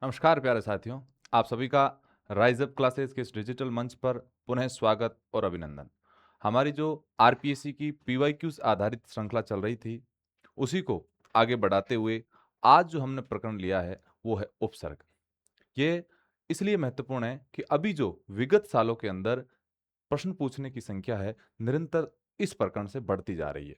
नमस्कार प्यारे साथियों, आप सभी का राइज अप क्लासेस के इस डिजिटल मंच पर पुनः स्वागत और अभिनंदन। हमारी जो आरपीएससी की पीवाईक्यूज आधारित श्रृंखला चल रही थी, उसी को आगे बढ़ाते हुए आज जो हमने प्रकरण लिया है वो है उपसर्ग। ये इसलिए महत्वपूर्ण है कि अभी जो विगत सालों के अंदर प्रश्न पूछने की संख्या है, निरंतर इस प्रकरण से बढ़ती जा रही है।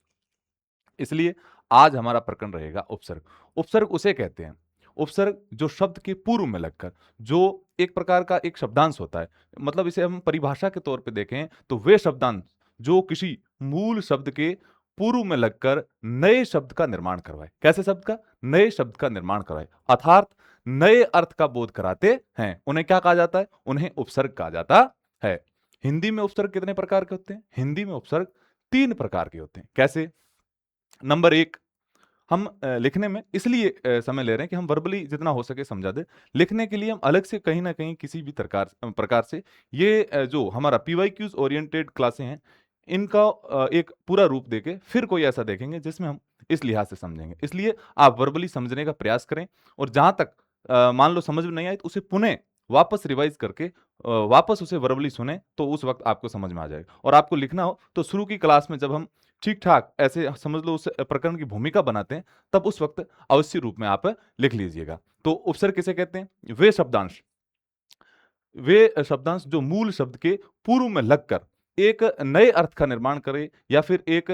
इसलिए आज हमारा प्रकरण रहेगा उपसर्ग। उपसर्ग उसे कहते हैं, उपसर्ग जो शब्द के पूर्व में लगकर, जो एक प्रकार का एक शब्दांश होता है। मतलब इसे हम परिभाषा के तौर पे देखें तो वे शब्दांश जो किसी मूल शब्द के पूर्व में लगकर नए शब्द का निर्माण करवाए। कैसे शब्द का? नए शब्द का निर्माण करवाए, अर्थात नए अर्थ का बोध कराते हैं। उन्हें क्या कहा जाता है? उन्हें उपसर्ग कहा जाता है। हिंदी में उपसर्ग कितने प्रकार के होते हैं? हिंदी में उपसर्ग 3 प्रकार के होते हैं। कैसे? नंबर 1, हम लिखने में इसलिए समय ले रहे हैं कि हम वर्बली जितना हो सके समझा दें। लिखने के लिए हम अलग से कहीं न कहीं किसी भी प्रकार से ये जो हमारा पीवाईक्यूज़ ओरिएंटेड क्लासें हैं, इनका एक पूरा रूप देके फिर कोई ऐसा देखेंगे जिसमें हम इस लिहाज से समझेंगे। इसलिए आप वर्बली समझने का प्रयास करें और जहाँ तक मान लो समझ में नहीं आई तो उसे पुनः वापस रिवाइज़ करके वापस उसे वर्बली सुनें, तो उस वक़्त आपको समझ में आ जाएगा। और आपको लिखना हो तो शुरू की क्लास में जब हम ठीक-ठाक ऐसे समझ लो उस प्रकरण की भूमिका बनाते हैं, तब उस वक़्त अवश्य रूप में आप लिख लीजिएगा। तो उपसर्ग किसे कहते हैं? वे शब्दांश जो मूल शब्द के पूर्व में लगकर एक नए अर्थ का निर्माण करे या फिर एक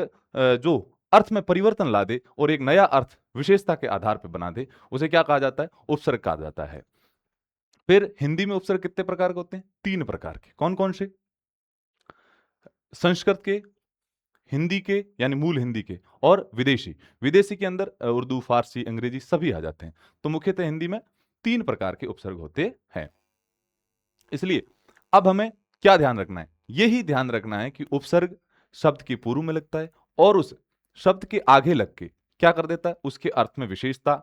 जो अर्थ में परिवर्तन ला दे और एक नया अर्थ विशेषता के आधार पर बना दे, उसे क्या कहा जाता है? उपसर्ग कहा जाता है। फिर हिंदी में उपसर्ग कितने प्रकार के होते हैं? 3 प्रकार के। कौन-कौन से? संस्कृत के, हिंदी के यानी मूल हिंदी के और विदेशी। विदेशी के अंदर उर्दू, फारसी, अंग्रेजी सभी आ जाते हैं। तो मुख्यतः हिंदी में 3 प्रकार के उपसर्ग होते हैं। इसलिए अब हमें क्या ध्यान रखना है? यही ध्यान रखना है कि उपसर्ग शब्द के पूर्व में लगता है और उस शब्द के आगे लग के क्या कर देता है? उसके अर्थ में विशेषता,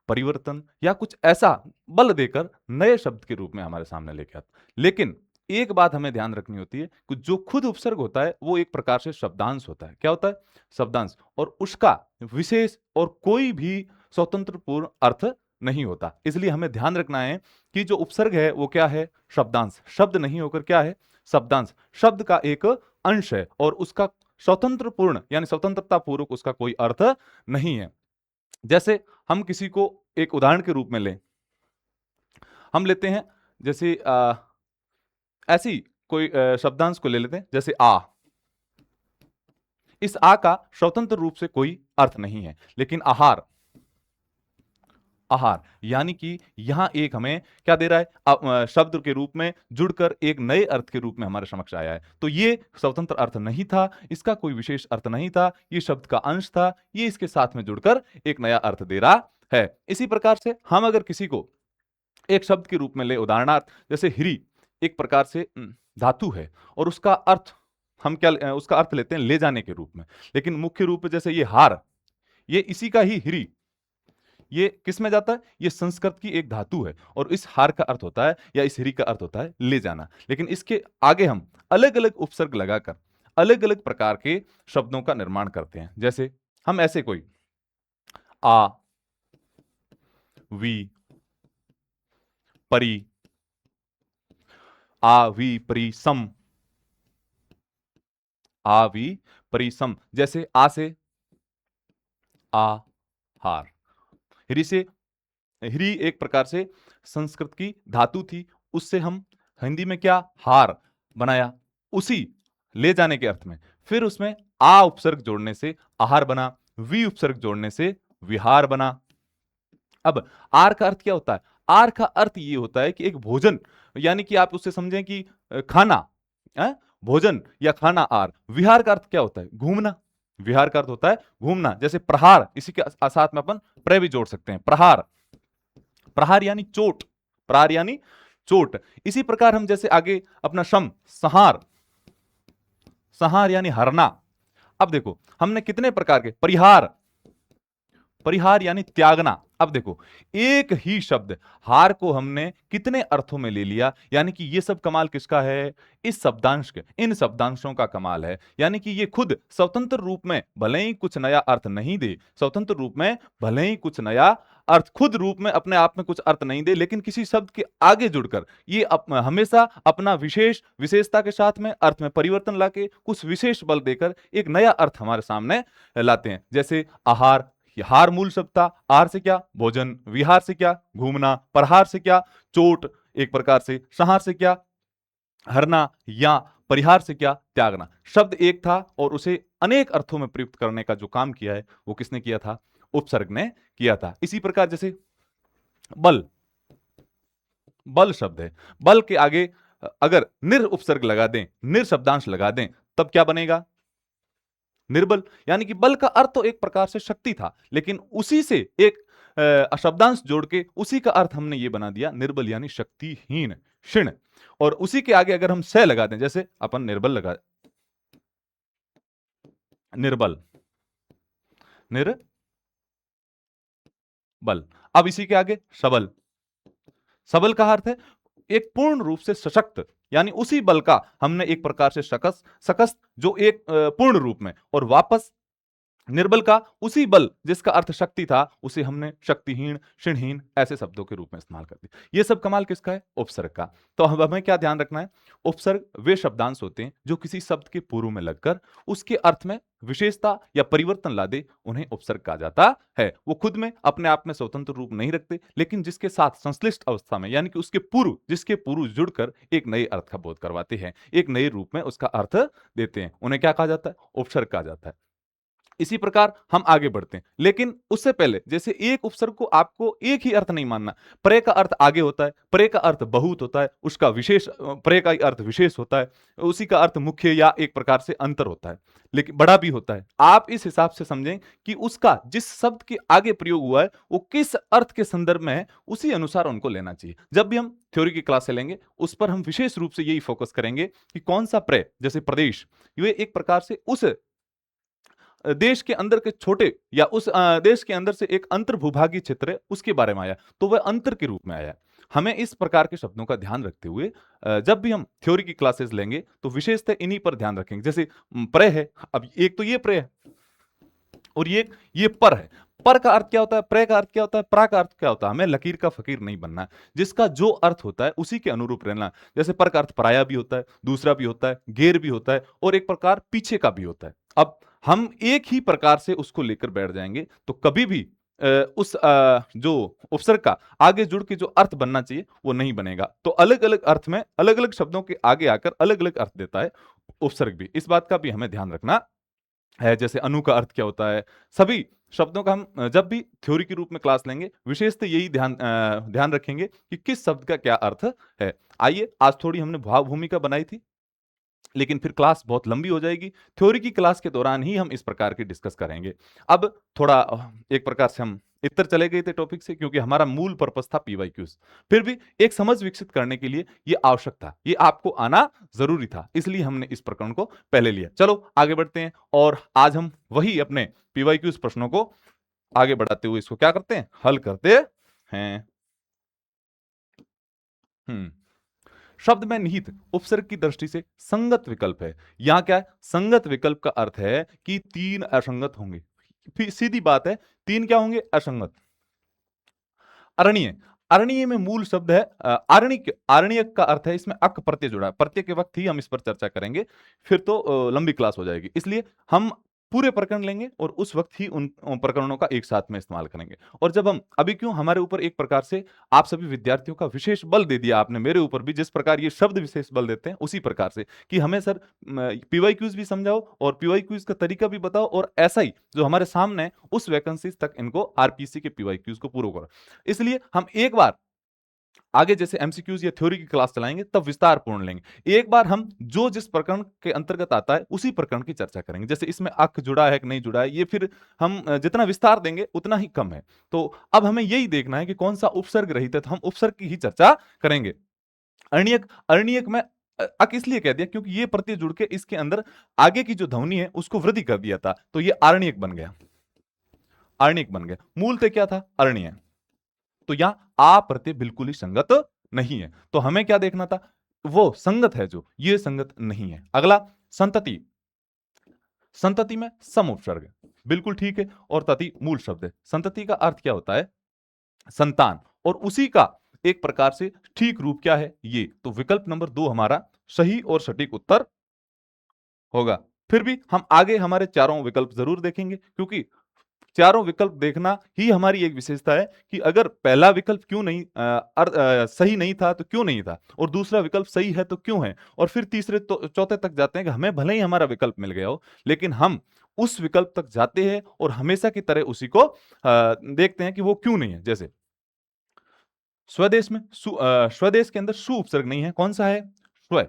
परिवर्तन या कुछ ऐसा बल देकर नए शब्द के रूप में हमारे सामने लेके आता है। लेकिन एक बात हमें ध्यान रखनी होती है कि जो खुद उपसर्ग होता है वो एक प्रकार से शब्दांश होता है। क्या होता है? शब्दांश। और उसका विशेष और कोई भी स्वतंत्र पूर्ण अर्थ नहीं होता। इसलिए हमें ध्यान रखना है कि जो उपसर्ग है वो क्या है? शब्दांश। शब्द नहीं होकर क्या है? शब्दांश। शब्द का एक अंश है और उसका स्वतंत्र पूर्ण यानी स्वतंत्रता पूर्वक उसका कोई अर्थ नहीं है। जैसे हम किसी को एक उदाहरण के रूप में लें, हम लेते हैं जैसे ऐसी कोई शब्दांश को ले लेते हैं जैसे आ। इस आ का स्वतंत्र रूप से कोई अर्थ नहीं है, लेकिन आहार, आहार यानी कि यहां एक हमें क्या दे रहा है? शब्द के रूप में जुड़कर एक नए अर्थ के रूप में हमारे समक्ष आया है। तो ये स्वतंत्र अर्थ नहीं था, इसका कोई विशेष अर्थ नहीं था, ये शब्द का अंश था, ये इसके साथ में जुड़कर एक नया अर्थ दे रहा है। इसी प्रकार से हम अगर किसी को एक शब्द के रूप में ले, उदाहरणार्थ जैसे हिरी एक प्रकार से धातु है और उसका अर्थ हम उसका अर्थ लेते हैं ले जाने के रूप में। लेकिन मुख्य रूप में जैसे ये हार, ये इसी का ही हिरी, ये किस में जाता है? ये संस्कृत की एक धातु है और इस हार का अर्थ होता है या इस हिरी का अर्थ होता है ले जाना। लेकिन इसके आगे हम अलग-अलग उपसर्ग लगाकर अलग-अलग प्रकार के शब्दों का निर्माण करते हैं। जैसे हम ऐसे कोई आ, वी, परी, आ, वी, परी, सम, आ, वी, परी, सम। जैसे आ से आ, हार। हिरी से, हिरी एक प्रकार से संस्कृत की धातु थी, उससे हम हिंदी में क्या हार बनाया, उसी ले जाने के अर्थ में। फिर उसमें आ उपसर्ग जोड़ने से आहार बना, वी उपसर्ग जोड़ने से विहार बना। अब आर का अर्थ क्या होता है? आर का अर्थ ये होता है कि एक भोजन, यानी कि आप उससे समझें कि खाना, भोजन या खाना आर। विहार का अर्थ क्या होता है? घूमना। विहार का अर्थ होता है घूमना। जैसे प्रहार, इसी के साथ में अपन प्रय भी जोड़ सकते हैं, प्रहार। प्रहार यानी चोट, प्रहार यानी चोट। इसी प्रकार हम जैसे आगे अपना शम, संहार, संहार यानी हरना। अब देखो हमने कितने प्रकार के परिहार, परिहार यानी त्यागना, अब देखो, एक ही शब्द हार को हमने कितने अर्थों में ले लिया, यानी कि ये सब कमाल किसका है? इस शब्दांश के, इन शब्दांशों का कमाल है। यानी कि ये खुद स्वतंत्र रूप में भले ही कुछ नया अर्थ नहीं दे, स्वतंत्र रूप में भले ही कुछ नया अर्थ खुद रूप में अपने आप में कुछ अर्थ नहीं दे, लेकिन किसी शब्द के आगे जुड़कर ये हमेशा अपना विशेषता के साथ में अर्थ में परिवर्तन लाके कुछ विशेष बल देकर एक नया अर्थ हमारे सामने लाते हैं। जैसे आहार, हार मूल शब्द था, आहार से क्या? भोजन, विहार से क्या? घूमना, प्रहार से क्या? चोट, एक प्रकार से संहार से क्या? हरना, या परिहार से क्या? त्यागना। शब्द एक था और उसे अनेक अर्थों में प्रयुक्त करने का जो काम किया है वो किसने किया था? उपसर्ग ने किया था। इसी प्रकार जैसे बल, बल शब्द है, बल के आगे अगर निर उपसर्ग लगा दें, निर शब्दांश लगा दें, तब क्या बनेगा? निर्बल। यानी कि बल का अर्थ तो एक प्रकार से शक्ति था, लेकिन उसी से एक शब्दांश जोड़ के उसी का अर्थ हमने ये बना दिया निर्बल, यानी शक्तिहीन, क्षीण। और उसी के आगे अगर हम स लगा दें, जैसे अपन निर्बल लगा, निर्बल, निर्बल। अब इसी के आगे सबल, सबल का अर्थ है एक पूर्ण रूप से सशक्त, यानी उसी बल का हमने एक प्रकार से सकस जो एक पूर्ण रूप में, और वापस निर्बल का उसी बल जिसका अर्थ शक्ति था उसे हमने शक्तिहीन, क्षीणहीन ऐसे शब्दों के रूप में इस्तेमाल कर दिया। ये सब कमाल किसका है? उपसर्ग का। तो अब हमें क्या ध्यान रखना है? उपसर्ग वे शब्दांश होते हैं जो किसी शब्द के पूर्व में लगकर उसके अर्थ में विशेषता या परिवर्तन ला दे, उन्हें उपसर्ग कहा जाता है। वो खुद में अपने आप में स्वतंत्र रूप नहीं रखते, लेकिन जिसके साथ संश्लिष्ट अवस्था में, यानी कि उसके पूर्व, जिसके पूर्व जुड़कर एक नए अर्थ का बोध करवाते हैं, एक नए रूप में उसका अर्थ देते हैं, उन्हें क्या कहा जाता है? उपसर्ग कहा जाता है। इसी प्रकार हम आगे बढ़ते हैं, लेकिन उससे पहले जैसे एक उपसर्ग को आपको एक ही अर्थ नहीं मानना। प्रे का अर्थ आगे होता है, प्रे का अर्थ बहुत होता है, उसका विशेष प्रे का अर्थ विशेष होता है, उसी का अर्थ मुख्य या एक प्रकार से अंतर होता है, लेकिन बड़ा भी होता है। आप इस हिसाब से समझें कि उसका जिस शब्द के आगे प्रयोग हुआ है वो किस अर्थ के संदर्भ में है, उसी अनुसार उनको लेना चाहिए। जब भी हम थ्योरी की क्लास लेंगे उस पर हम विशेष रूप से यही फोकस करेंगे कि कौन सा प्रे, जैसे प्रदेश, ये एक प्रकार से उस देश के अंदर के छोटे या उस देश के अंदर से एक अंतर भूभागीय क्षेत्र है, उसके बारे में आया, तो वह अंतर के रूप में आया। हमें इस प्रकार के शब्दों का ध्यान रखते हुए जब भी हम थ्योरी की क्लासेस लेंगे तो विशेषतः इन्हीं पर ध्यान रखेंगे। जैसे प्रय है, अब एक तो ये प्रय है और ये पर है। पर का अर्थ क्या होता है? प्रय का अर्थ क्या होता है? प्रा का अर्थ क्या होता है? हमें लकीर का फकीर नहीं बनना है, जिसका जो अर्थ होता है उसी के अनुरूप रहना। जैसे पर का अर्थ पराया भी होता है, दूसरा भी होता है, गैर भी होता है, और एक प्रकार पीछे का भी होता है। अब हम एक ही प्रकार से उसको लेकर बैठ जाएंगे तो कभी भी जो उपसर्ग का आगे जुड़ के जो अर्थ बनना चाहिए वो नहीं बनेगा। तो अलग अलग अर्थ में अलग अलग शब्दों के आगे आकर अलग अलग अर्थ देता है उपसर्ग भी। इस बात का भी हमें ध्यान रखना है। जैसे अनु का अर्थ क्या होता है, सभी शब्दों का हम जब भी थ्योरी के रूप में क्लास लेंगे विशेषतः यही ध्यान रखेंगे कि किस शब्द का क्या अर्थ है। आइए, आज थोड़ी हमने भाव भूमिका बनाई थी, लेकिन फिर क्लास बहुत लंबी हो जाएगी। थ्योरी की क्लास के दौरान ही हम इस प्रकार की डिस्कस करेंगे। अब थोड़ा एक प्रकार से हम इतर चले गए थे टॉपिक से, क्योंकि हमारा मूल पर्पस था पीवाईक्यूज। फिर भी एक समझ विकसित करने के लिए ये आवश्यक था, ये आपको आना जरूरी था, इसलिए हमने इस प्रकरण को पहले लिया। चलो आगे बढ़ते हैं, और आज हम वही अपने पीवाईक्यूज प्रश्नों को आगे बढ़ाते हुए इसको क्या करते हैं? हल करते हैं। हम्म शब्द में निहित उपसर्ग की दृष्टि से संगत विकल्प है। यहां क्या है? संगत विकल्प का अर्थ है कि तीन असंगत होंगे। सीधी बात है, तीन क्या होंगे? असंगत। अरणीय, अरणीय में मूल शब्द है आरण्यक। आरण्यक का अर्थ है, इसमें अक प्रत्यय जुड़ा है। प्रत्यय के वक्त ही हम इस पर चर्चा करेंगे, फिर तो लंबी क्लास हो जाएगी, इसलिए हम पूरे प्रकरण लेंगे और उस वक्त ही उन प्रकरणों का एक साथ में इस्तेमाल करेंगे। और जब हम अभी क्यों हमारे ऊपर एक प्रकार से आप सभी विद्यार्थियों का विशेष बल दे दिया आपने, मेरे ऊपर भी जिस प्रकार ये शब्द विशेष बल देते हैं उसी प्रकार से, कि हमें सर पीवाईक्यूज भी समझाओ और पीवाईक्यूज का तरीका भी बताओ, और ऐसा ही जो हमारे सामने है उस वैकेंसीज तक इनको आरपीसी के पीवाईक्यूज को पूरा करो। इसलिए हम एक बार आगे जैसे एमसीक्यूज या थ्योरी की क्लास चलाएंगे तब विस्तार पूर्ण लेंगे। एक बार हम जो जिस प्रकरण के अंतर्गत आता है उसी प्रकरण की चर्चा करेंगे। जैसे इसमें अक जुड़ा है कि नहीं जुड़ा है, ये फिर हम जितना विस्तार देंगे उतना ही कम है। तो अब हमें यही देखना है कि कौन सा उपसर्ग रहित है, तो हम उपसर्ग की ही चर्चा करेंगे। अरणीयक, अरणीयक में अक इसलिए कह दिया क्योंकि ये प्रत्यय जुड़ के इसके अंदर आगे की जो ध्वनि है उसको वृद्धि कर दिया था, तो ये आरण्यक बन गया। आरण्यक बन गया। मूलतः क्या था? अरणीय। तो यहां आ प्रत्यय बिल्कुल ही संगत नहीं है। तो हमें क्या देखना था, वो संगत है जो, ये संगत नहीं है। अगला संतति, संतति में सम उपसर्ग है, बिल्कुल ठीक है, और तति मूल शब्द है। संतति का अर्थ क्या होता है, संतान, और उसी का एक प्रकार से ठीक रूप क्या है, ये। तो विकल्प नंबर 2 हमारा सही और सटीक उत्तर होगा। फिर भी हम आगे हमारे चारों विकल्प जरूर देखेंगे, क्योंकि चारों विकल्प देखना ही हमारी एक विशेषता है कि अगर पहला विकल्प क्यों नहीं सही नहीं था तो क्यों नहीं था, और दूसरा विकल्प सही है तो क्यों है, और फिर तीसरे तो चौथे तक जाते हैं कि हमें भले ही हमारा विकल्प मिल गया हो, लेकिन हम उस विकल्प तक जाते हैं और हमेशा की तरह उसी को देखते हैं कि वो क्यों नहीं है। जैसे स्वदेश में स्वदेश के अंदर सु उपसर्ग नहीं है, कौन सा है, स्व।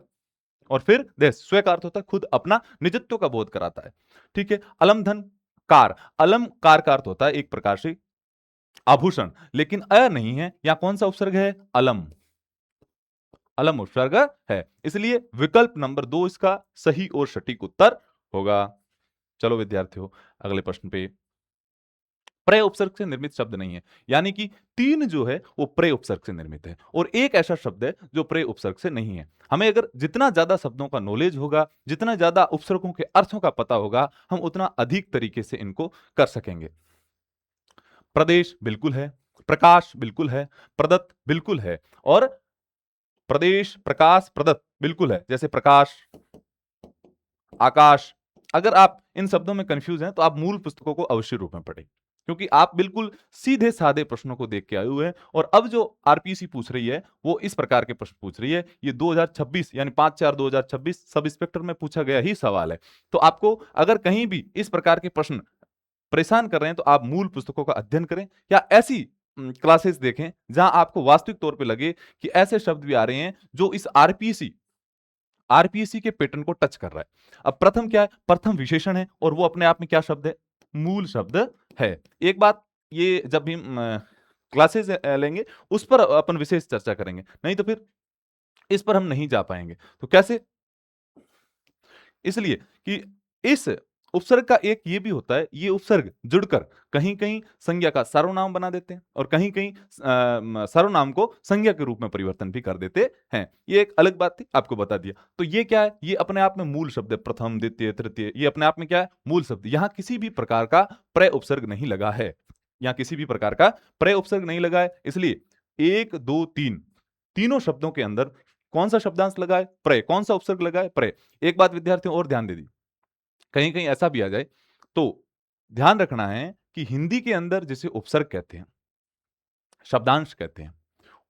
और फिर देश, स्व का अर्थ होता है खुद, अपना, निजत्व का बोध कराता है। ठीक है। अलम धन कार, अलम कार का अर्थ होता है एक प्रकार से आभूषण, लेकिन अ नहीं है, या कौन सा उपसर्ग है, अलम, अलम उपसर्ग है, इसलिए विकल्प नंबर 2 इसका सही और सटीक उत्तर होगा। चलो विद्यार्थियों, अगले प्रश्न पे। प्रय उपसर्ग से निर्मित शब्द नहीं है, यानी कि 3 जो है वो प्रय उपसर्ग से निर्मित है, और एक ऐसा शब्द है जो प्रय उपसर्ग से नहीं है। हमें अगर जितना ज्यादा शब्दों का नॉलेज होगा, जितना ज्यादा उपसर्गों के अर्थों का पता होगा, हम उतना अधिक तरीके से इनको कर सकेंगे। प्रदेश बिल्कुल है, प्रकाश बिल्कुल है, प्रदत्त बिल्कुल है, और प्रदेश, प्रकाश, प्रदत्त बिल्कुल है। जैसे प्रकाश, आकाश। अगर आप इन शब्दों में कंफ्यूज हैं तो आप मूल पुस्तकों को अवश्य रूप में पढ़ें, क्योंकि आप बिल्कुल सीधे साधे प्रश्नों को देख के आए हुए हैं, और अब जो आरपीसी पूछ रही है वो इस प्रकार के प्रश्न पूछ रही है। ये 2026 यानी 5/4/2026 सब इंस्पेक्टर में पूछा गया ही सवाल है। तो आपको अगर कहीं भी इस प्रकार के प्रश्न परेशान कर रहे हैं तो आप मूल पुस्तकों का अध्ययन करें, या ऐसी क्लासेस देखें जहां आपको वास्तविक तौर पे लगे कि ऐसे शब्द भी आ रहे हैं जो इस आरपीएससी के पैटर्न को टच कर रहा है। अब प्रथम क्या है, प्रथम विशेषण है, और वो अपने आप में क्या शब्द है, मूल शब्द है। एक बात, ये जब भी क्लासेस लेंगे उस पर अपन विशेष चर्चा करेंगे, नहीं तो फिर इस पर हम नहीं जा पाएंगे। तो कैसे, इसलिए कि इस उपसर्ग का एक ये भी होता है, ये उपसर्ग जुड़कर कहीं कहीं संज्ञा का सर्वनाम बना देते हैं, और कहीं कहीं सर्वनाम को संज्ञा के रूप में परिवर्तन भी कर देते हैं। ये एक अलग बात थी, आपको बता दिया। तो ये क्या है, ये अपने आप में मूल शब्द है, प्रथम, द्वितीय, तृतीय, ये अपने आप में क्या है, मूल शब्द। यहां किसी भी प्रकार का प्रय उपसर्ग नहीं लगा है, यहां किसी भी प्रकार का प्रय उपसर्ग नहीं लगा है, इसलिए 1 2 3 तीनों शब्दों के अंदर कौन सा शब्दांश लगा है, प्रय, कौन सा उपसर्ग लगा है, प्रय। एक बात विद्यार्थियों और ध्यान दे दी, कहीं कहीं ऐसा भी आ जाए तो ध्यान रखना है कि हिंदी के अंदर जिसे उपसर्ग कहते हैं, शब्दांश कहते हैं,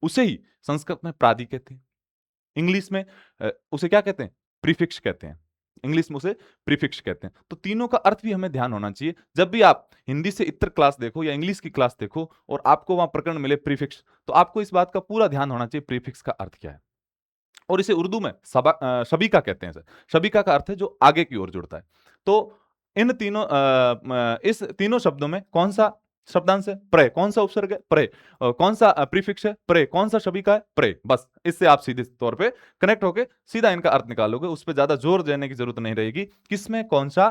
उसे ही संस्कृत में प्रादि कहते हैं, इंग्लिश में उसे क्या कहते हैं, प्रीफिक्स कहते हैं, इंग्लिश में उसे प्रीफिक्स कहते हैं। तो तीनों का अर्थ भी हमें ध्यान होना चाहिए। जब भी आप हिंदी से इतर क्लास देखो या इंग्लिश की क्लास देखो और आपको वहां प्रकरण मिले प्रीफिक्स, तो आपको इस बात का पूरा ध्यान होना चाहिए प्रीफिक्स का अर्थ क्या है। और इसे उर्दू में शबीका कहते हैं सर। शबीका का अर्थ है जो आगे की ओर जुड़ता है। तो इन तीनों इस तीनों शब्दों में कौन सा शब्दांश है, प्रय, कौन सा उपसर्ग है, प्रय, कौन सा प्रीफिक्स है, प्रय, कौन सा शबीका है, प्रय। बस इससे आप सीधे तौर पे कनेक्ट होके सीधा इनका अर्थ निकालोगे, उस पर ज्यादा जोर देने की जरूरत नहीं रहेगी किसमें कौन सा,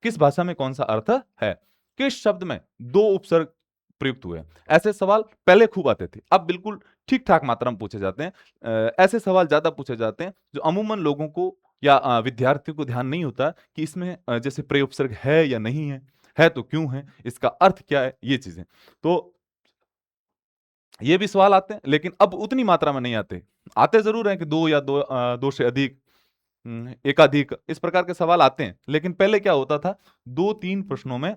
किस भाषा में कौन सा अर्थ है, किस शब्द में 2 उपसर्ग प्रयुक्त हुए। ऐसे सवाल पहले खूब आते थे, अब बिल्कुल ठीक ठाक मात्रा में पूछे जाते हैं। ऐसे सवाल ज्यादा पूछे जाते हैं जो अमूमन लोगों को या विद्यार्थियों को ध्यान नहीं होता कि इसमें जैसे प्रयोग उपसर्ग है या नहीं है तो क्यों है, इसका अर्थ क्या है, ये चीजें। तो ये भी सवाल आते हैं, लेकिन अब उतनी मात्रा में नहीं आते। आते जरूर हैं कि दो या दो से अधिक, एकाधिक, इस प्रकार के सवाल आते हैं, लेकिन पहले क्या होता था, 2-3 प्रश्नों में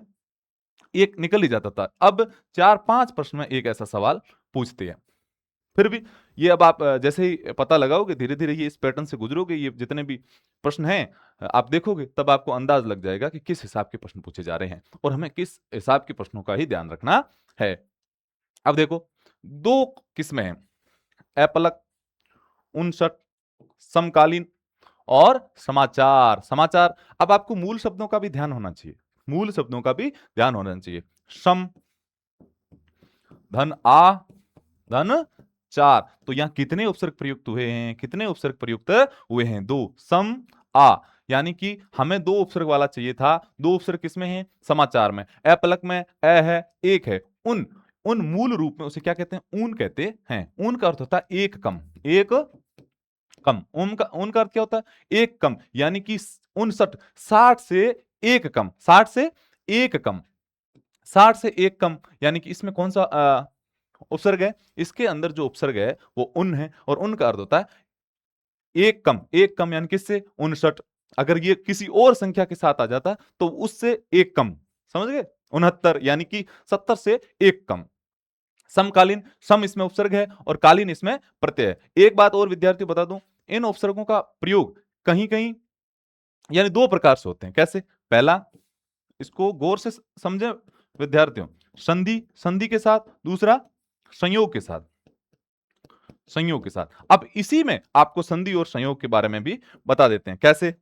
एक निकल ही जाता था। अब 4-5 प्रश्न में एक ऐसा सवाल पूछते हैं। फिर भी ये अब आप जैसे ही पता लगाओगे, धीरे-धीरे ये इस पैटर्न से गुजरोगे, ये जितने भी प्रश्न हैं आप देखोगे, तब आपको अंदाज लग जाएगा कि किस हिसाब के प्रश्न पूछे जा रहे हैं और हमें किस हिसाब के प्रश्नों का ही ध्यान रखना है। अब देखो 2 किस्में हैं, अपलक, उनसठ, समकालीन और समाचार। समाचार, अब आपको मूल शब्दों का भी ध्यान होना चाहिए, मूल शब्दों का भी ध्यान होना चाहिए। सम, धन आ, धन चार, तो यहां कितने उपसर्ग प्रयुक्त हुए हैं, कितने उपसर्ग प्रयुक्त हुए हैं, 2, सम आ, यानी कि हमें 2 उपसर्ग वाला चाहिए था। 2 उपसर्ग किसमें है, समाचार में। अपलक में अ है, एक है, उन उन मूल रूप में उसे क्या कहते हैं? ऊन कहते हैं। ऊन का अर्थ होता है एक कम, एक कम। ऊन का अर्थ क्या होता है? एक कम, यानी कि 59, 60 से एक कम, 60 से एक कम, 60 से एक कम, यानी कि इसमें कौन सा उपसर्ग है? इसके अंदर जो उपसर्ग है वो उन है, और उन का अर्थ होता है एक कम। एक कम यानी किससे? 59। अगर ये किसी और संख्या के साथ आ जाता तो उससे एक कम, समझ गए? 69 यानी कि 70 से एक कम। समकालीन, सम इसमें उपसर्ग है और कालीन इसमें प्रत्यय है। एक बात और विद्यार्थियों बता दूं, इन उपसर्गों का प्रयोग कहीं कहीं यानी दो प्रकार से होते हैं। कैसे? पहला, इसको गौर से समझे विद्यार्थियों, संधि, संधि के साथ। दूसरा, संयोग के साथ, संयोग के साथ। अब इसी में आपको संधि और संयोग के बारे में भी बता देते हैं। कैसे?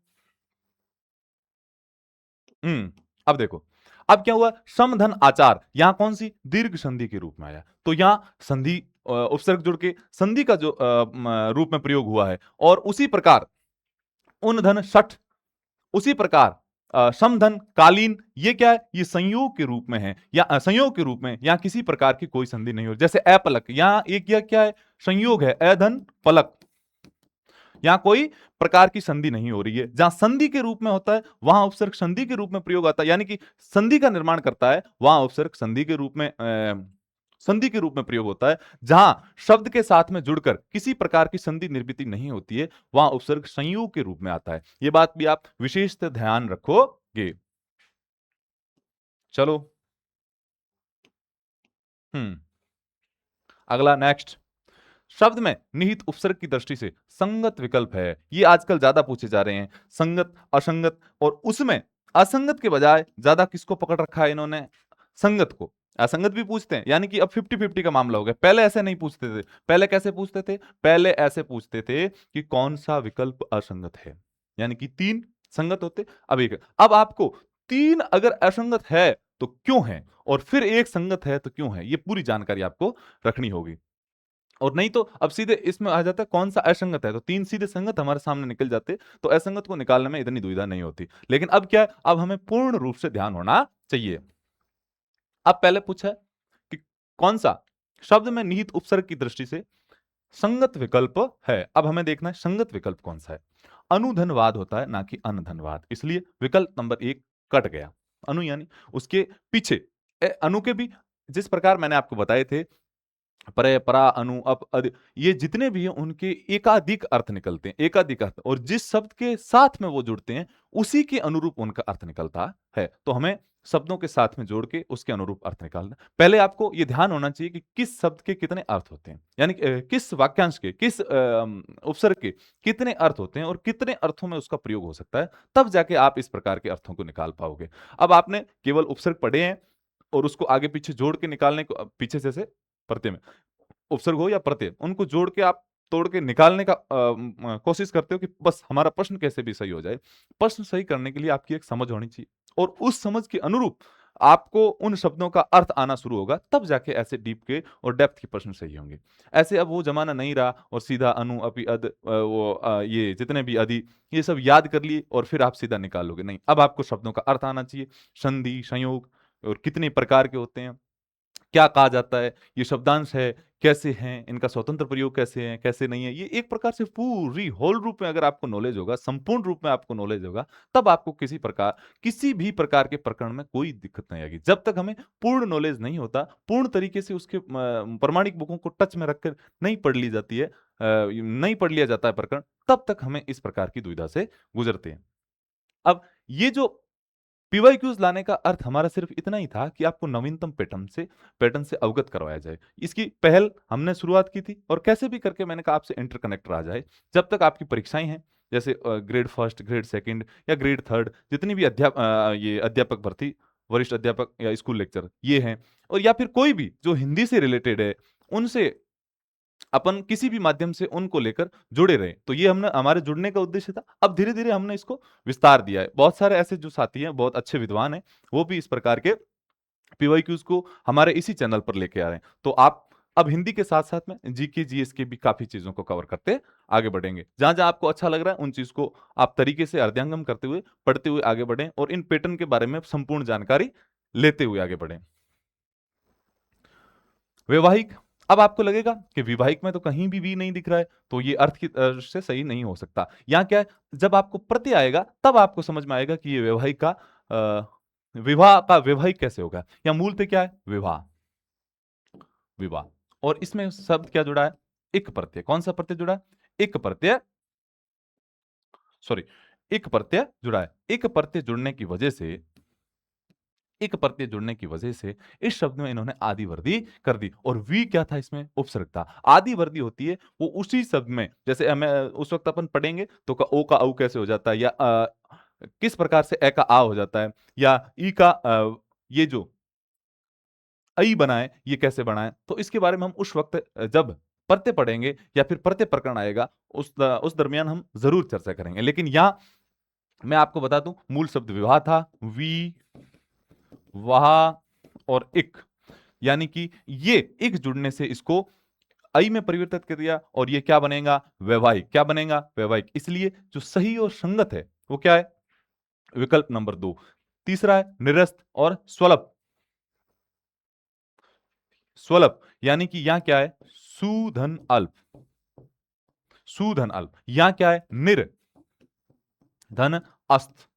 अब देखो, अब क्या हुआ? समधन आचार, यहां कौन सी? दीर्घ संधि के रूप में आया, तो यहां संधि उपसर्ग जुड़ के संधि का जो रूप में प्रयोग हुआ है। और उसी प्रकार उन धन सठ, उसी प्रकार समधन कालीन, ये क्या है? ये संयोग के रूप में है, या संयोग के रूप में, या किसी प्रकार की कोई संधि नहीं हो। जैसे अपलक, यहां एक यह क्या है? संयोग है, अधन पलक, यहां कोई प्रकार की संधि नहीं हो रही है। जहां संधि के रूप में होता है वहां उपसर्ग संधि के रूप में प्रयोग आता है, यानी कि संधि का निर्माण करता है, वहां उपसर्ग संधि के रूप में संधि के रूप में प्रयोग होता है। जहां शब्द के साथ में जुड़कर किसी प्रकार की संधि निर्मित नहीं होती है, वहां उपसर्ग संयोग के रूप में आता है। यह बात भी आप विशेषतः ध्यान रखोगे। चलो, हम्म अगला, नेक्स्ट। शब्द में निहित उपसर्ग की दृष्टि से संगत विकल्प है, ये आजकल ज्यादा पूछे जा रहे हैं। संगत, असंगत, और उसमें असंगत के बजाय ज्यादा किसको पकड़ रखा है इन्होंने? संगत को। असंगत भी पूछते हैं, यानी कि अब 50-50 का मामला हो गया। पहले ऐसे नहीं पूछते थे। पहले कैसे पूछते थे? पहले ऐसे पूछते थे कि कौन सा विकल्प असंगत है, यानी कि 3 संगत होते, अब एक। अब आपको 3 अगर असंगत है तो क्यों है, और फिर एक संगत है तो क्यों है, ये पूरी जानकारी आपको रखनी होगी। और नहीं तो अब सीधे इसमें आ जाता है कौन सा असंगत है, तो 3 सीधे संगत हमारे सामने निकल जाते, तो असंगत को निकालने में इतनी दुविधा नहीं होती। लेकिन अब क्या है? अब हमें पूर्ण रूप से ध्यान होना चाहिए। अब पहले पूछा है कि कौन सा शब्द में निहित उपसर्ग की दृष्टि से संगत विकल्प है। अब हमें देखना है संगत विकल्प कौन सा है। अनुधनवाद होता है, ना कि अनधनवाद, इसलिए विकल्प नंबर 1 कट गया। अनु यानी उसके पीछे अनु के भी जिस प्रकार मैंने आपको बताए थे, परे, परा, अनु, अप, अदि, ये जितने भी हैं उनके एकाधिक अर्थ निकलते हैं, एकाधिक अर्थ, और जिस शब्द के साथ में वो जुड़ते हैं उसी के अनुरूप उनका अर्थ निकलता है। तो हमें शब्दों के साथ में जोड़ के उसके अनुरूप अर्थ निकालना। पहले आपको ये ध्यान होना चाहिए कि किस शब्द के कितने अर्थ होते हैं, यानी किस वाक्यांश के, किस उपसर्ग के कितने अर्थ होते हैं और कितने अर्थों में उसका प्रयोग हो सकता है, तब जाके आप इस प्रकार के अर्थों को निकाल पाओगे। अब आपने केवल उपसर्ग पढ़े हैं और उसको आगे पीछे जोड़ के निकालने को, पीछे जैसे प्रत्यय में उपसर्ग हो या प्रत्यय, उनको जोड़ के आप तोड़ के निकालने का कोशिश करते हो कि बस हमारा प्रश्न कैसे भी सही हो जाए। प्रश्न सही करने के लिए आपकी एक समझ होनी चाहिए, और उस समझ के अनुरूप आपको उन शब्दों का अर्थ आना शुरू होगा, तब जाके ऐसे डीप के और डेप्थ के प्रश्न सही होंगे। ऐसे अब वो जमाना नहीं रहा और सीधा अनु, अपि, अद, ये जितने भी अधि, ये सब याद कर लिए और फिर आप सीधा निकाल लोगे, नहीं। अब आपको शब्दों का अर्थ आना चाहिए, संधि, संयोग, और कितने प्रकार के होते हैं, क्या कहा जाता है, ये शब्दांश है, कैसे हैं, इनका स्वतंत्र प्रयोग कैसे है, कैसे नहीं है, ये एक प्रकार से पूरी होल रूप में अगर आपको नॉलेज होगा, संपूर्ण रूप में आपको नॉलेज होगा, तब आपको किसी भी प्रकार के प्रकरण में कोई दिक्कत नहीं आएगी। जब तक हमें पूर्ण नॉलेज नहीं होता, पूर्ण तरीके से उसके प्रमाणिक बुकों को टच में रखकर नहीं पढ़ ली जाती है, नहीं पढ़ लिया जाता है प्रकरण, तब तक हमें इस प्रकार की दुविधा से गुजरते हैं। अब ये जो पीवाईक्यूज लाने का अर्थ हमारा सिर्फ इतना ही था कि आपको नवीनतम पैटर्न से अवगत करवाया जाए। इसकी पहल हमने शुरुआत की थी, और कैसे भी करके मैंने कहा आपसे इंटरकनेक्ट रहा जाए। जब तक आपकी परीक्षाएं हैं, जैसे ग्रेड फर्स्ट, ग्रेड सेकंड या ग्रेड थर्ड, जितनी भी ये अध्यापक भर्ती, वरिष्ठ अध्यापक या स्कूल लेक्चर ये हैं, और या फिर कोई भी जो हिंदी से रिलेटेड है, उनसे अपन किसी भी माध्यम से उनको लेकर जुड़े रहे, तो ये हमने हमारे जुड़ने का उद्देश्य था। अब धीरे धीरे हमने इसको विस्तार दिया है। बहुत सारे ऐसे जो साथी हैं, बहुत अच्छे विद्वान हैं, वो भी इस प्रकार के पीवाईक्यूज को हमारे इसी चैनल पर लेके आ रहे हैं। तो आप अब हिंदी के साथ साथ में जीके, जीएस के भी काफी चीजों को कवर करते आगे बढ़ेंगे। जहां जहां आपको अच्छा लग रहा है उन चीज को आप तरीके से हृदयंगम करते हुए, पढ़ते हुए आगे बढ़ें, और इन पैटर्न के बारे में संपूर्ण जानकारी लेते हुए आगे बढ़ें। वैवाहिक। अब आपको लगेगा कि विवाहिक में तो कहीं भी वी नहीं दिख रहा है, तो ये अर्थ की से सही नहीं हो सकता। यहाँ क्या है, जब आपको प्रत्यय आएगा तब आपको समझ में आएगा कि ये वैवाहिक का विवाह का वैवाहिक कैसे होगा। या मूलतः क्या है, विवाह, विवाह। और इसमें शब्द क्या जुड़ा है, एक प्रत्यय। कौन सा प्रत्यय जुड़ा है, एक प्रत्यय, सॉरी, एक प्रत्यय जुड़ा है। एक प्रत्यय जुड़ने की वजह से, एक प्रत्यय जुड़ने की वजह से इस शब्द में इन्होंने आदि वर्दी कर दी। और वी क्या था, इसमें उपसर्ग था। आदि वर्दी होती है वो उसी शब्द में, जैसे हमें उस वक्त अपन पढ़ेंगे तो ओ का औ कैसे हो जाता है, या किस प्रकार से ए का आ हो जाता है, या ई का ये जो ऐ बनाए ये कैसे बनाए, तो इसके बारे में हम उस वक्त जब प्रत्यय पढ़ेंगे या फिर प्रत्यय प्रकरण आएगा उस दरमियान हम जरूर चर्चा करेंगे। लेकिन यहां मैं आपको बता दूं, मूल शब्द विवाह था, वी, वाह और इक, यानी कि ये इक जुड़ने से इसको ऐ में परिवर्तित कर दिया और ये क्या बनेगा, वैवाहिक। क्या बनेगा, वैवाहिक। इसलिए जो सही और संगत है वो क्या है, विकल्प नंबर 2। तीसरा है निरस्त और स्वलप। स्वलप यानी कि यहां क्या है, सुधन अल्प, सुधन अल्प। यहां क्या है, निर धन अस्त,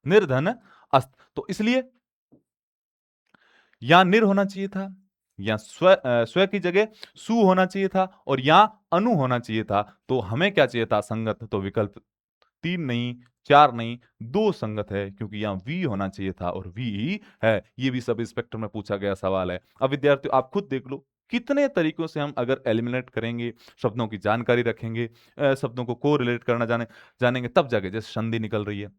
निर्धन अस्त। तो इसलिए यहां निर होना चाहिए था, या स्व की जगह सु होना चाहिए था, और यहां अनु होना चाहिए था। तो हमें क्या चाहिए था, संगत। तो विकल्प 3 नहीं, 4 नहीं, 2 संगत है, क्योंकि यहां वी होना चाहिए था और वी ही है। ये भी सब इंस्पेक्टर में पूछा गया सवाल है। अब विद्यार्थियों आप खुद देख लो, कितने तरीकों से हम अगर एलिमिनेट करेंगे, शब्दों की जानकारी रखेंगे, शब्दों को कोरिलेट करना जानेंगे, तब जाके जैसे संधि निकल रही है,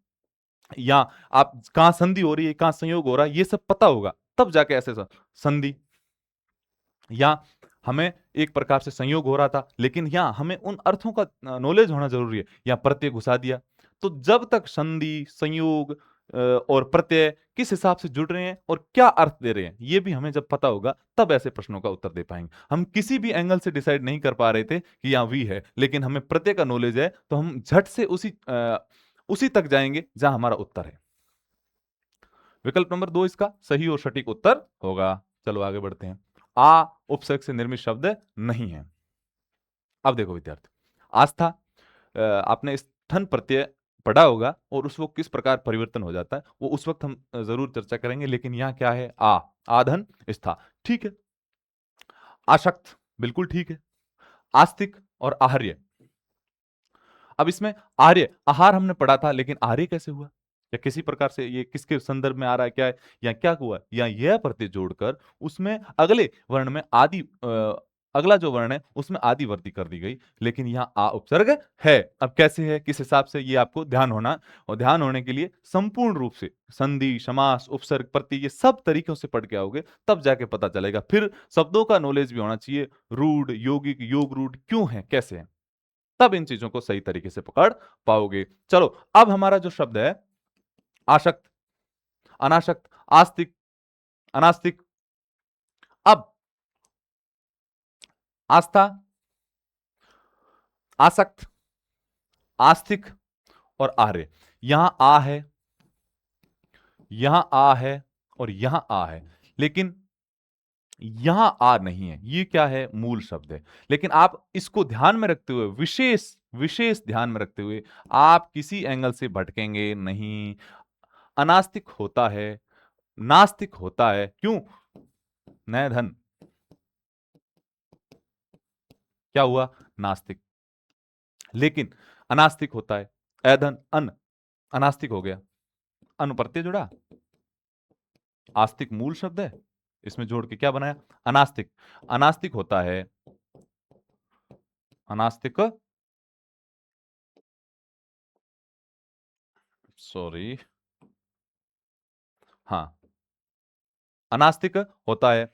या आप कहां संधि हो रही है, कहां संयोग हो रहा है, ये सब पता होगा, तब जाके ऐसे संधि, या हमें एक प्रकार से संयोग हो रहा था, लेकिन यहां हमें उन अर्थों का नॉलेज होना जरूरी है, या प्रत्यय घुसा दिया। तो जब तक संधि, संयोग और प्रत्यय किस हिसाब से जुड़ रहे हैं और क्या अर्थ दे रहे हैं, ये भी हमें जब पता होगा, तब ऐसे प्रश्नों का उत्तर दे पाएंगे। हम किसी भी एंगल से डिसाइड नहीं कर पा रहे थे कि यहाँ वी है, लेकिन हमें प्रत्यय का नॉलेज है, तो हम झट से उसी तक जाएंगे जहां हमारा उत्तर है। विकल्प नंबर 2 इसका सही और सटीक उत्तर होगा। चलो आगे बढ़ते हैं। आ उपसर्ग से निर्मित शब्द नहीं है। अब देखो विद्यार्थी, आस्था, आपने स्थन प्रत्यय पढ़ा होगा और उस वक्त किस प्रकार परिवर्तन हो जाता है, वो उस वक्त हम जरूर चर्चा करेंगे। लेकिन यहां क्या है, आधन स्था, ठीक है। आशक्त, बिल्कुल ठीक है। आस्तिक और आहार्य। अब इसमें आर्य, आहार हमने पढ़ा था, लेकिन आर्य कैसे हुआ, या किसी प्रकार से ये किसके संदर्भ में आ रहा है, क्या है, या क्या हुआ, या यह प्रत्यय जोड़कर उसमें अगले वर्ण में अगला जो वर्ण है उसमें आदि वृद्धि कर दी गई, लेकिन यहाँ आ उपसर्ग है। अब कैसे है, किस हिसाब से, ये आपको ध्यान होना, और ध्यान होने के लिए संपूर्ण रूप से संधि, समास, उपसर्ग, प्रत्यय, ये सब तरीकों से पढ़ के आओगे, तब जाके पता चलेगा। फिर शब्दों का नॉलेज भी होना चाहिए, रूढ़, यौगिक, योग रूढ़ क्यों है, कैसे है, तब इन चीजों को सही तरीके से पकड़ पाओगे। चलो अब हमारा जो शब्द है, आशक्त, अनाशक्त, आस्तिक, अनास्तिक। अब आस्था, आसक्त, आस्तिक और आर्य। यहां आ है, यहां आ है और यहां आ है, लेकिन यहां आ नहीं है। ये क्या है, मूल शब्द है। लेकिन आप इसको ध्यान में रखते हुए, विशेष विशेष ध्यान में रखते हुए, आप किसी एंगल से भटकेंगे नहीं। अनास्तिक होता है, नास्तिक होता है, क्यों, नय धन, क्या हुआ, नास्तिक। लेकिन अनास्तिक होता है, ऐधन, अन, अनास्तिक हो गया, अन प्रत्यय जुड़ा, आस्तिक मूल शब्द है, इसमें जोड़ के क्या बनाया, अनास्तिक। अनास्तिक होता है, अनास्तिक, सॉरी, हाँ, अनास्तिक होता है,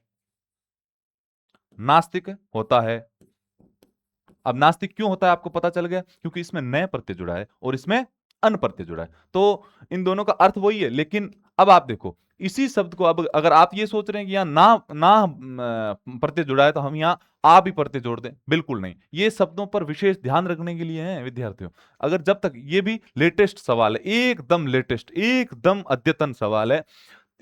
नास्तिक होता है। अब नास्तिक क्यों होता है आपको पता चल गया, क्योंकि इसमें नए प्रत्यय जुड़ा है और इसमें अन प्रत्यय जुड़ा है, तो इन दोनों का अर्थ वही है। लेकिन अब आप देखो, इसी शब्द को अब अगर आप ये सोच रहे हैं कि यहाँ ना ना प्रत्यय जुड़ा है तो हम यहाँ आ भी प्रत्यय जोड़ दें, बिल्कुल नहीं। ये शब्दों पर विशेष ध्यान रखने के लिए है विद्यार्थियों। अगर जब तक, ये भी लेटेस्ट सवाल है, एकदम लेटेस्ट, एकदम अद्यतन सवाल है,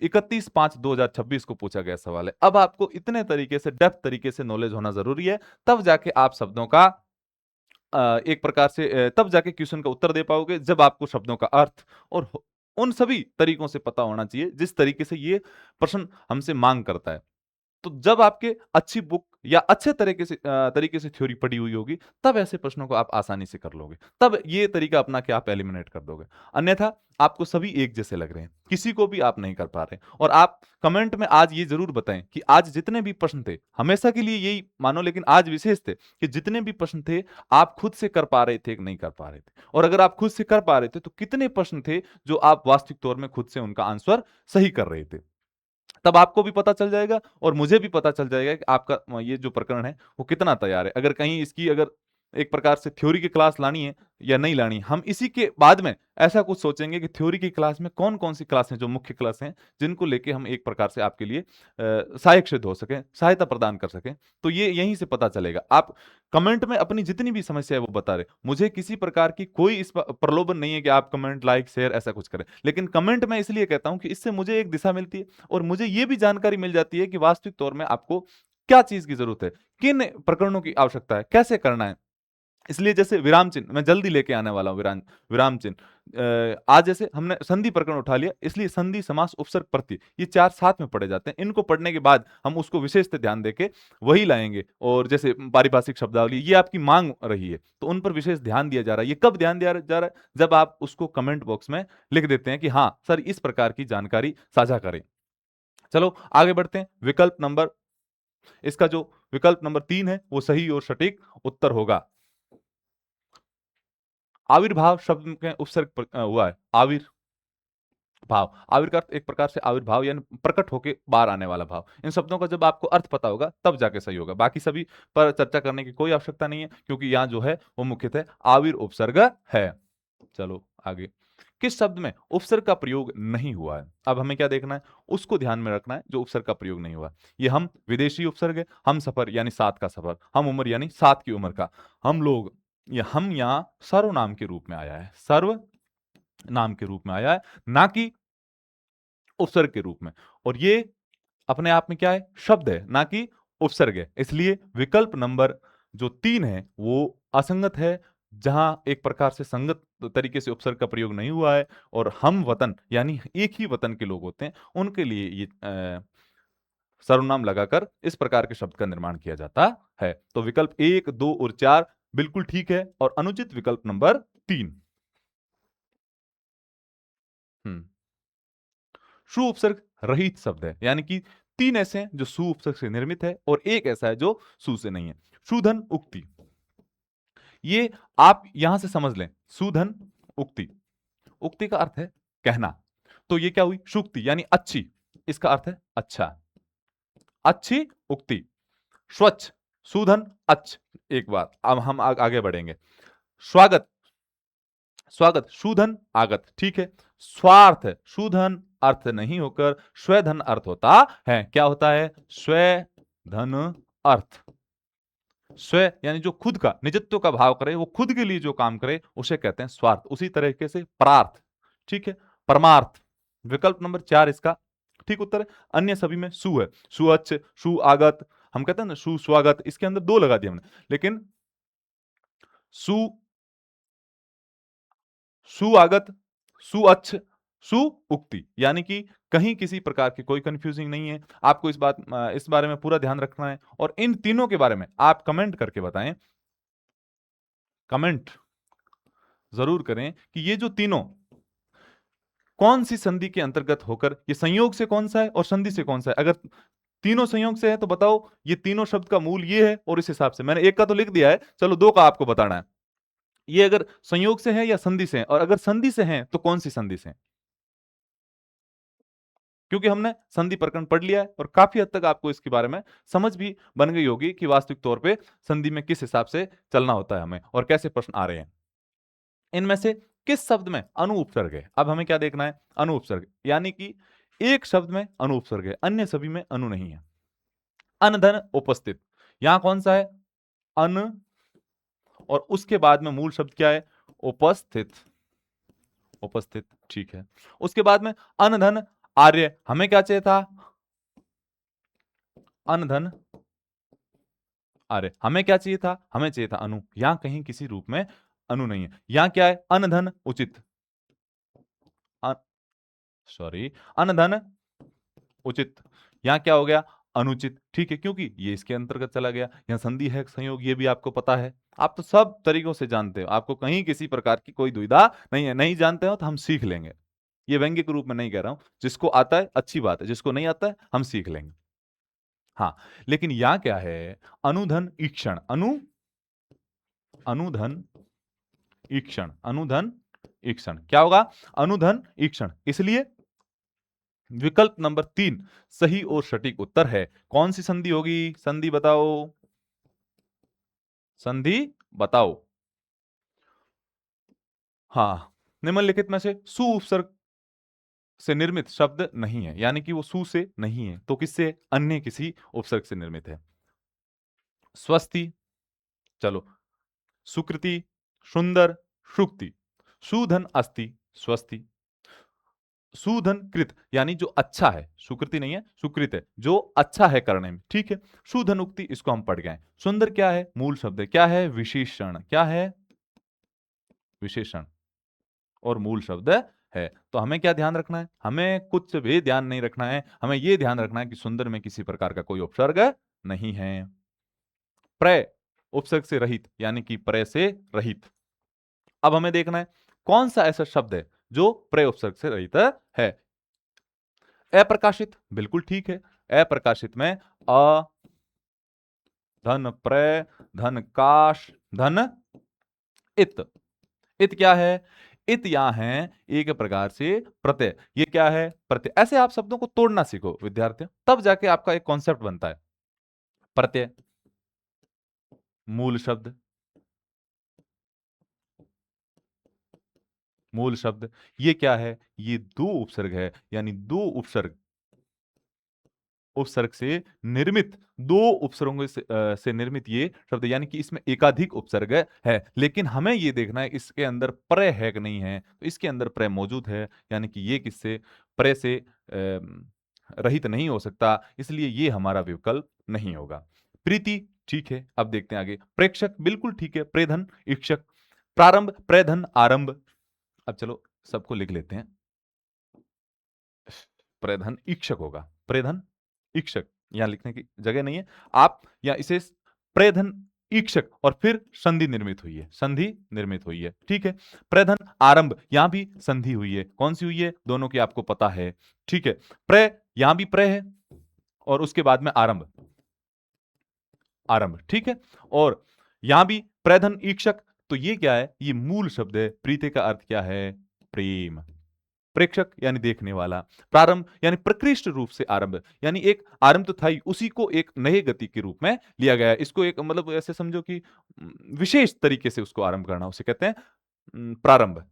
31/5/2026 को पूछा गया सवाल है। अब आपको इतने तरीके से डेप्थ तरीके से नॉलेज होना जरूरी है, तब जाके आप शब्दों का एक प्रकार से तब जाके क्वेश्चन का उत्तर दे पाओगे, जब आपको शब्दों का अर्थ और उन सभी तरीकों से पता होना चाहिए जिस तरीके से ये प्रश्न हमसे मांग करता है। तो जब आपके अच्छी बुक या अच्छे तरीके से थ्योरी पढ़ी हुई होगी, तब ऐसे प्रश्नों को आप आसानी से कर लोगे। तब ये तरीका अपना के आप एलिमिनेट कर दोगे। अन्यथा आपको सभी एक जैसे लग रहे हैं, किसी को भी आप नहीं कर पा रहे। और आप कमेंट में आज ये जरूर बताएं कि आज जितने भी प्रश्न थे, हमेशा के लिए यही मानो लेकिन आज विशेष थे कि जितने भी प्रश्न थे आप खुद से कर पा रहे थे कि नहीं कर पा रहे थे। और अगर आप खुद से कर पा रहे थे तो कितने प्रश्न थे जो आप वास्तविक तौर में खुद से उनका आंसर सही कर रहे थे। तब आपको भी पता चल जाएगा और मुझे भी पता चल जाएगा कि आपका ये जो प्रकरण है वो कितना तैयार है। अगर कहीं इसकी अगर एक प्रकार से थ्योरी की क्लास लानी है या नहीं लानी, हम इसी के बाद में ऐसा कुछ सोचेंगे कि थ्योरी की क्लास में कौन कौन सी क्लास हैं जो मुख्य क्लास हैं, जिनको लेके हम एक प्रकार से आपके लिए सहायक सिद्ध हो सके, सहायता प्रदान कर सकें। तो ये यहीं से पता चलेगा। आप कमेंट में अपनी जितनी भी समस्या है वो बता रहे, मुझे किसी प्रकार की कोई इस प्रलोभन नहीं है कि आप कमेंट लाइक शेयर ऐसा कुछ करें, लेकिन कमेंट मैं इसलिए कहता हूं कि इससे मुझे एक दिशा मिलती है और मुझे ये भी जानकारी मिल जाती है कि वास्तविक तौर में आपको क्या चीज की जरूरत है, किन प्रकरणों की आवश्यकता है, कैसे करना है। इसलिए जैसे विराम चिन्ह मैं जल्दी लेके आने वाला हूं। विराम विराम चिन्ह आज जैसे हमने संधि प्रकरण उठा लिया, इसलिए संधि समास उपसर्ग प्रत्यय ये चार साथ में पढ़े जाते हैं। इनको पढ़ने के बाद हम उसको विशेष ध्यान देके वही लाएंगे। और जैसे पारिभाषिक शब्दावली ये आपकी मांग रही है तो उन पर विशेष ध्यान दिया जा रहा है। ये कब ध्यान दिया जा रहा है? जब आप उसको कमेंट बॉक्स में लिख देते हैं कि हाँ सर इस प्रकार की जानकारी साझा करें। चलो आगे बढ़ते हैं। विकल्प नंबर इसका जो विकल्प नंबर 3 है वो सही और सटीक उत्तर होगा। आविर्भाव शब्द के उपसर्ग हुआ है। आविर का अर्थ एक प्रकार से आविर्भाव यानी प्रकट होके बाहर आने वाला भाव। इन शब्दों का जब आपको अर्थ पता होगा तब जाके सही होगा। बाकी सभी पर चर्चा करने की कोई आवश्यकता नहीं है क्योंकि यहाँ जो है वो मुख्यतः आविर उपसर्ग है। चलो आगे। किस शब्द में उपसर्ग का प्रयोग नहीं हुआ है? अब हमें क्या देखना है, उसको ध्यान में रखना है जो उपसर्ग का प्रयोग नहीं हुआ। ये हम विदेशी उपसर्ग है। हम सफर यानी साथ का सफर, हम उम्र यानी साथ की उम्र का, हम लोग या हम यहाँ सर्वनाम के रूप में आया है, सर्व नाम के रूप में आया है, ना कि उपसर्ग के रूप में। और ये अपने आप में क्या है, शब्द है ना कि उपसर्ग है। इसलिए विकल्प नंबर जो 3 है वो असंगत है, जहां एक प्रकार से संगत तरीके से उपसर्ग का प्रयोग नहीं हुआ है। और हम वतन यानी एक ही वतन के लोग होते हैं, उनके लिए ये सर्वनाम लगाकर इस प्रकार के शब्द का निर्माण किया जाता है। तो विकल्प 1, 2 और 4 बिल्कुल ठीक है और अनुचित विकल्प नंबर 3। हम्म शु उपसर्ग रहित शब्द है, यानी कि 3 ऐसे हैं जो सु उपसर्ग से निर्मित है और एक ऐसा है जो सु से नहीं है। सुधन उक्ति, ये आप यहां से समझ लें। सुधन उक्ति, उक्ति का अर्थ है कहना। तो ये क्या हुई, सुक्ति यानी अच्छी, इसका अर्थ है अच्छा, अच्छी उक्ति। स्वच्छ, सुधन अच्छ। एक बात अब हम आगे बढ़ेंगे। स्वागत, स्वागत शूधन आगत, ठीक है। स्वार्थ, शूधन अर्थ नहीं होकर स्वधन अर्थ होता है। क्या होता है, स्वधन अर्थ। स्व यानी जो खुद का निजत्व का भाव करे, वो खुद के लिए जो काम करे उसे कहते हैं स्वार्थ। उसी तरीके से परार्थ, ठीक है, परमार्थ। विकल्प नंबर 4 इसका ठीक उत्तर है। अन्य सभी में सु है, सुअच्छ, सुआगत। हम कहते हैं ना सुस्वागत, इसके अंदर 2 लगा दिया हमने, लेकिन सु सुआगत, सुअच्छ, सुउक्ति, यानी कि कहीं किसी प्रकार की कोई कंफ्यूजिंग नहीं है। आपको इस बारे में पूरा ध्यान रखना है और इन तीनों के बारे में आप कमेंट करके बताएं। कमेंट जरूर करें कि ये जो तीनों कौन सी संधि के अंतर्गत होकर, ये संयोग से कौन सा है और संधि से कौन सा है। अगर तीनों संयोग से है तो बताओ ये तीनों शब्द का मूल ये है, और इस हिसाब से मैंने एक का तो लिख दिया है, चलो 2 का आपको बताना है। ये अगर संयोग से है या संधि से है, और अगर संधि से है तो कौन सी संधि से है। क्योंकि हमने संधि प्रकरण पढ़ लिया है और काफी हद तक आपको इसके बारे में समझ भी बन गई होगी कि वास्तविक तौर पे संधि में किस हिसाब से चलना होता है हमें और कैसे प्रश्न आ रहे हैं। इनमें से किस शब्द में अनु उपसर्ग है? अब हमें क्या देखना है, अनु उपसर्ग, यानी कि एक शब्द में अनु उपसर्ग है, अन्य सभी में अनु नहीं है। अनधन उपस्थित, यहां कौन सा है, अन, और उसके बाद में मूल शब्द क्या है, उपस्थित, उपस्थित, ठीक है। उसके बाद में अनधन आर्य, हमें क्या चाहिए था? अनधन आर्य। हमें क्या चाहिए था? हमें चाहिए था अनु। यहां कहीं किसी रूप में अनु नहीं है। यहां क्या है? अनधन उचित, सॉरी, अनधन उचित। यहां क्या हो गया? अनुचित। ठीक है, क्योंकि ये इसके अंतर्गत चला गया। यहां संधि है, संयोग, ये भी आपको पता है। आप तो सब तरीकों से जानते हो, आपको कहीं किसी प्रकार की कोई दुविधा नहीं है। नहीं जानते हो तो हम सीख लेंगे। ये व्यंग्य के रूप में नहीं कह रहा हूं। जिसको आता है अच्छी बात है, जिसको नहीं आता है हम सीख लेंगे। हाँ, लेकिन यहां क्या है? अनुधन ईक्षण, अनुधन ईक्षण, अनुधन ईक्षण क्या होगा? अनुधन ईक्षण। इसलिए विकल्प नंबर 3 सही और सटीक उत्तर है। कौन सी संधि होगी? संधि बताओ, संधि बताओ। हाँ, निम्नलिखित में से सु उपसर्ग से निर्मित शब्द नहीं है, यानी कि वो सु से नहीं है, तो किससे? अन्य किसी उपसर्ग से निर्मित है। स्वस्ति, चलो, सुकृति, सुंदर, शुक्ति, सुधन अस्ति, स्वस्ति, सुधन कृत, यानी जो अच्छा है, सुकृति नहीं है, सुकृत है, जो अच्छा है करने में। ठीक है, सुधन उक्ति, इसको हम पढ़ गए। सुंदर क्या है? मूल शब्द है। क्या है? विशेषण। क्या है? विशेषण और मूल शब्द है। तो हमें क्या ध्यान रखना है? हमें कुछ भी ध्यान नहीं रखना है। हमें यह ध्यान रखना है कि सुंदर में किसी प्रकार का कोई उपसर्ग नहीं है। प्रय उपसर्ग से रहित, यानी कि प्रय से रहित। अब हमें देखना है कौन सा ऐसा शब्द है जो प्रय उपसर्ग से रहित है। अप्रकाशित, बिल्कुल ठीक है। अप्रकाशित में अ, धन प्रय, धन काश, धन इत। इत क्या है? इत यहां है एक प्रकार से प्रत्यय। ये क्या है? प्रत्यय। ऐसे आप शब्दों को तोड़ना सीखो विद्यार्थियों, तब जाके आपका एक कॉन्सेप्ट बनता है। प्रत्यय, मूल शब्द, मूल शब्द, ये क्या है? ये दो उपसर्ग है, यानी दो उपसर्ग, उपसर्ग से निर्मित, दो उपसर्गों से निर्मित ये शब्द, यानी कि इसमें एकाधिक उपसर्ग है। लेकिन हमें ये देखना है इसके अंदर प्रय है कि नहीं है। तो इसके अंदर प्रय मौजूद है, यानी कि ये किससे? प्रय से रहित नहीं हो सकता, इसलिए ये हमारा विकल्प नहीं होगा। प्रीति, ठीक है। अब देखते हैं आगे। प्रेक्षक, बिल्कुल ठीक है। प्रेधन इक्षक, प्रारंभ, प्रेधन आरंभ। अब चलो सबको लिख लेते हैं। प्रेधन ईक्षक होगा, प्रेधन ईक्षक। यहां लिखने की जगह नहीं है, आप या इसे प्रेधन ईक्षक और फिर संधि निर्मित हुई है, संधि निर्मित हुई है। ठीक है, प्रेधन आरंभ, यहां भी संधि हुई है। कौन सी हुई है? दोनों की आपको पता है। ठीक है, प्रे, यहां भी प्रे है और उसके बाद में आरंभ, आरंभ। ठीक है, और यहां भी प्रेधन ईक्षक। तो ये क्या है? ये मूल शब्द है। प्रीति का अर्थ क्या है? प्रेम। प्रेक्षक यानी देखने वाला। प्रारंभ यानी प्रकृष्ट रूप से आरंभ, यानी एक आरंभ तो था ही, उसी को एक नए गति के रूप में लिया गया है। इसको एक मतलब ऐसे समझो कि विशेष तरीके से उसको आरंभ करना, उसे कहते हैं प्रारंभ।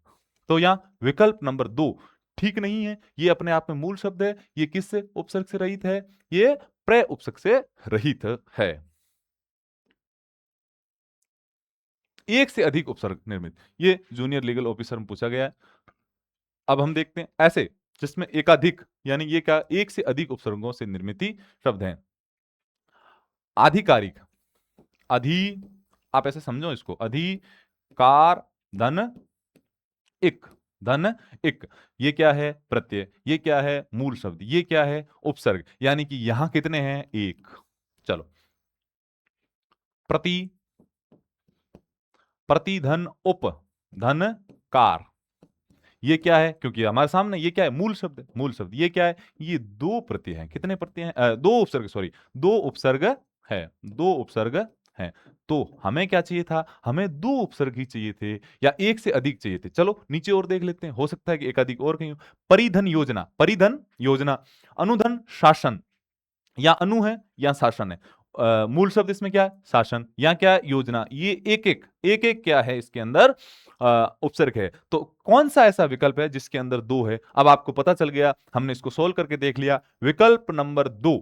तो यहां विकल्प नंबर 2 ठीक नहीं है। ये अपने आप में मूल शब्द है। ये किससे उपसर्ग से रहित है? ये प्रे उपसर्ग से रहित है। एक से अधिक उपसर्ग निर्मित, ये जूनियर लीगल ऑफिसर में पूछा गया है। अब हम देखते हैं ऐसे जिसमें एकाधिक, यानी ये क्या? एक से अधिक उपसर्गों से निर्मित शब्द हैं। आधिकारिक, अधि, आप ऐसे समझो इसको, अधिकार, धन इक, धन इक। ये क्या है? प्रत्यय। ये क्या है? मूल शब्द। ये क्या है? उपसर्ग। यानी कि यहां कितने हैं? एक। चलो, प्रति, प्रतिधन उप, धन कार। ये क्या है? क्योंकि हमारे सामने ये क्या है? मूल शब्द, मूल शब्द। ये क्या है? ये दो प्रत्यय हैं। कितने प्रत्यय हैं? दो उपसर्ग, सॉरी, दो उपसर्ग है, दो उपसर्ग है। तो हमें क्या चाहिए था? हमें दो उपसर्ग ही चाहिए थे, या एक से अधिक चाहिए थे। चलो नीचे और देख लेते हैं, हो सकता है कि एकाधिक और कहीं हो। परिधन योजना, परिधन योजना। अनुधन शासन, या अनु है या शासन है। मूल शब्द इसमें क्या है? शासन। या क्या है? योजना। ये एक एक, एक एक क्या है इसके अंदर? उपसर्ग है। तो कौन सा ऐसा विकल्प है जिसके अंदर दो है? अब आपको पता चल गया, हमने इसको सोल्व करके देख लिया। विकल्प नंबर 2,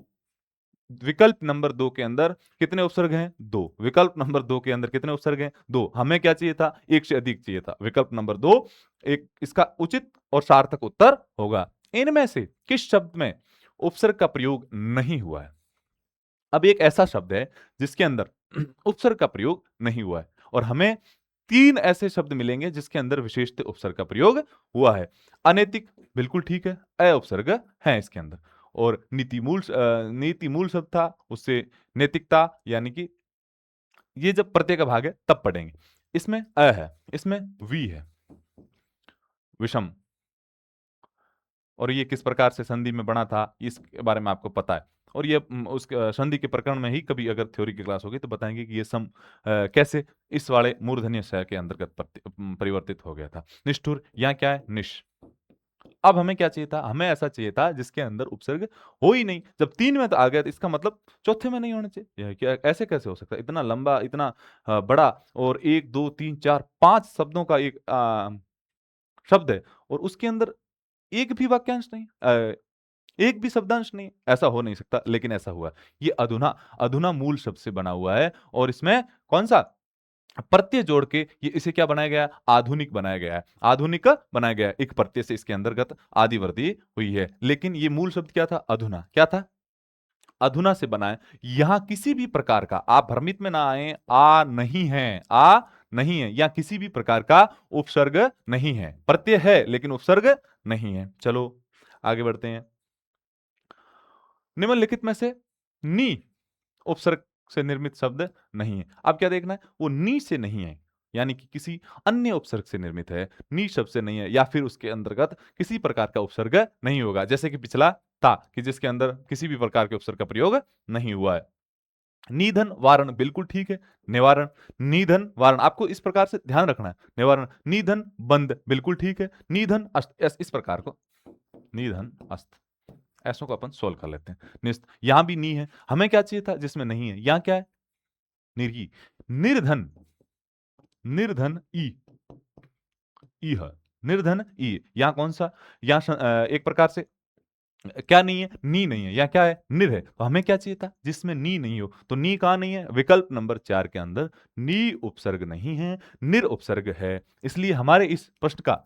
विकल्प नंबर 2 के अंदर कितने उपसर्ग हैं? दो। विकल्प नंबर 2 के अंदर कितने उपसर्ग हैं? दो। हमें क्या चाहिए था? एक से अधिक चाहिए था। विकल्प नंबर 2 एक इसका उचित और सार्थक उत्तर होगा। इनमें से किस शब्द में उपसर्ग का प्रयोग नहीं हुआ है? अब एक ऐसा शब्द है जिसके अंदर उपसर्ग का प्रयोग नहीं हुआ है और हमें 3 ऐसे शब्द मिलेंगे जिसके अंदर विशेषतः उपसर्ग का प्रयोग हुआ है। अनैतिक बिल्कुल ठीक है, अ-उपसर्ग है इसके अंदर और नीति मूल शब्द था, उससे नैतिकता यानी कि ये जब प्रत्यय का भाग है तब पढ़ेंगे। इसमें अ है, इसमें वी है, विषम और ये किस प्रकार से संधि में बना था, इसके बारे में आपको पता है। और ये उस संधि के प्रकरण में ही कभी अगर थ्योरी की क्लास होगी तो बताएँगे कि ये कैसे इस वाले मूर्धन्य ष के अंतर्गत परिवर्तित हो गया था। निष्ठुर, यहाँ क्या है? निश। अब हमें क्या चाहिए था? हमें ऐसा चाहिए था जिसके अंदर उपसर्ग हो ही नहीं। जब 3 में तो आ गया तो इसका मतलब चौथे में नहीं होना चाहिए। यह क्या ऐसे कैसे हो सकता है? इतना लंबा, इतना बड़ा और 1, 2, 3, 4, 5 शब्दों का एक शब्द है और उसके अंदर एक भी वाक्यांश नहीं, एक भी शब्दांश नहीं, ऐसा हो नहीं सकता, लेकिन ऐसा हुआ। ये अधुना अधुना मूल शब्द से बना हुआ है और इसमें कौन-सा प्रत्यय जोड़ के ये इसे क्या बनाया गया है? आधुनिक बनाया गया है। आधुनिक बनाया गया है। एक प्रत्यय से इसके अंतर्गत आदिवृद्धि हुई है। लेकिन ये मूल शब्द क्या था? अधुना। क्या था? अधुना से बना है। यहाँ किसी भी प्रकार का आप भ्रमित में ना आएँ, आ नहीं है या किसी भी प्रकार का उपसर्ग नहीं है। प्रत्यय है लेकिन उपसर्ग नहीं है। चलो आगे बढ़ते हैं। निम्नलिखित में से नी उपसर्ग से निर्मित शब्द नहीं है। अब क्या देखना है? वो नी से नहीं है, यानी कि किसी अन्य उपसर्ग से निर्मित है, नी शब्द से नहीं है या फिर उसके अंतर्गत किसी प्रकार का उपसर्ग नहीं होगा। जैसे कि पिछला था कि जिसके अंदर किसी भी प्रकार के उपसर्ग का प्रयोग नहीं हुआ है। निधन, वारण बिल्कुल ठीक है। निवारण, निधन, वारण आपको इस प्रकार से ध्यान रखना है। निवारण, निधन, बंद बिल्कुल ठीक है। निधन, अस्त इस प्रकार को निधन, अस्त ऐसों को अपन सोल्व कर लेते हैं। यहां भी नी है, हमें क्या चाहिए था जिसमें नहीं है? यहां क्या है? निर्गी, निर्धन, निर्धन ई, ईह, निर्धन ई। यहां कौन सा? एक प्रकार से क्या नहीं है? नी नहीं है। यहाँ क्या है? निर है। तो हमें क्या चाहिए था? जिसमें नी नहीं हो। तो नी कहां नहीं है? विकल्प नंबर 4 के अंदर नी उपसर्ग नहीं है, निर उपसर्ग है। इसलिए हमारे इस प्रश्न का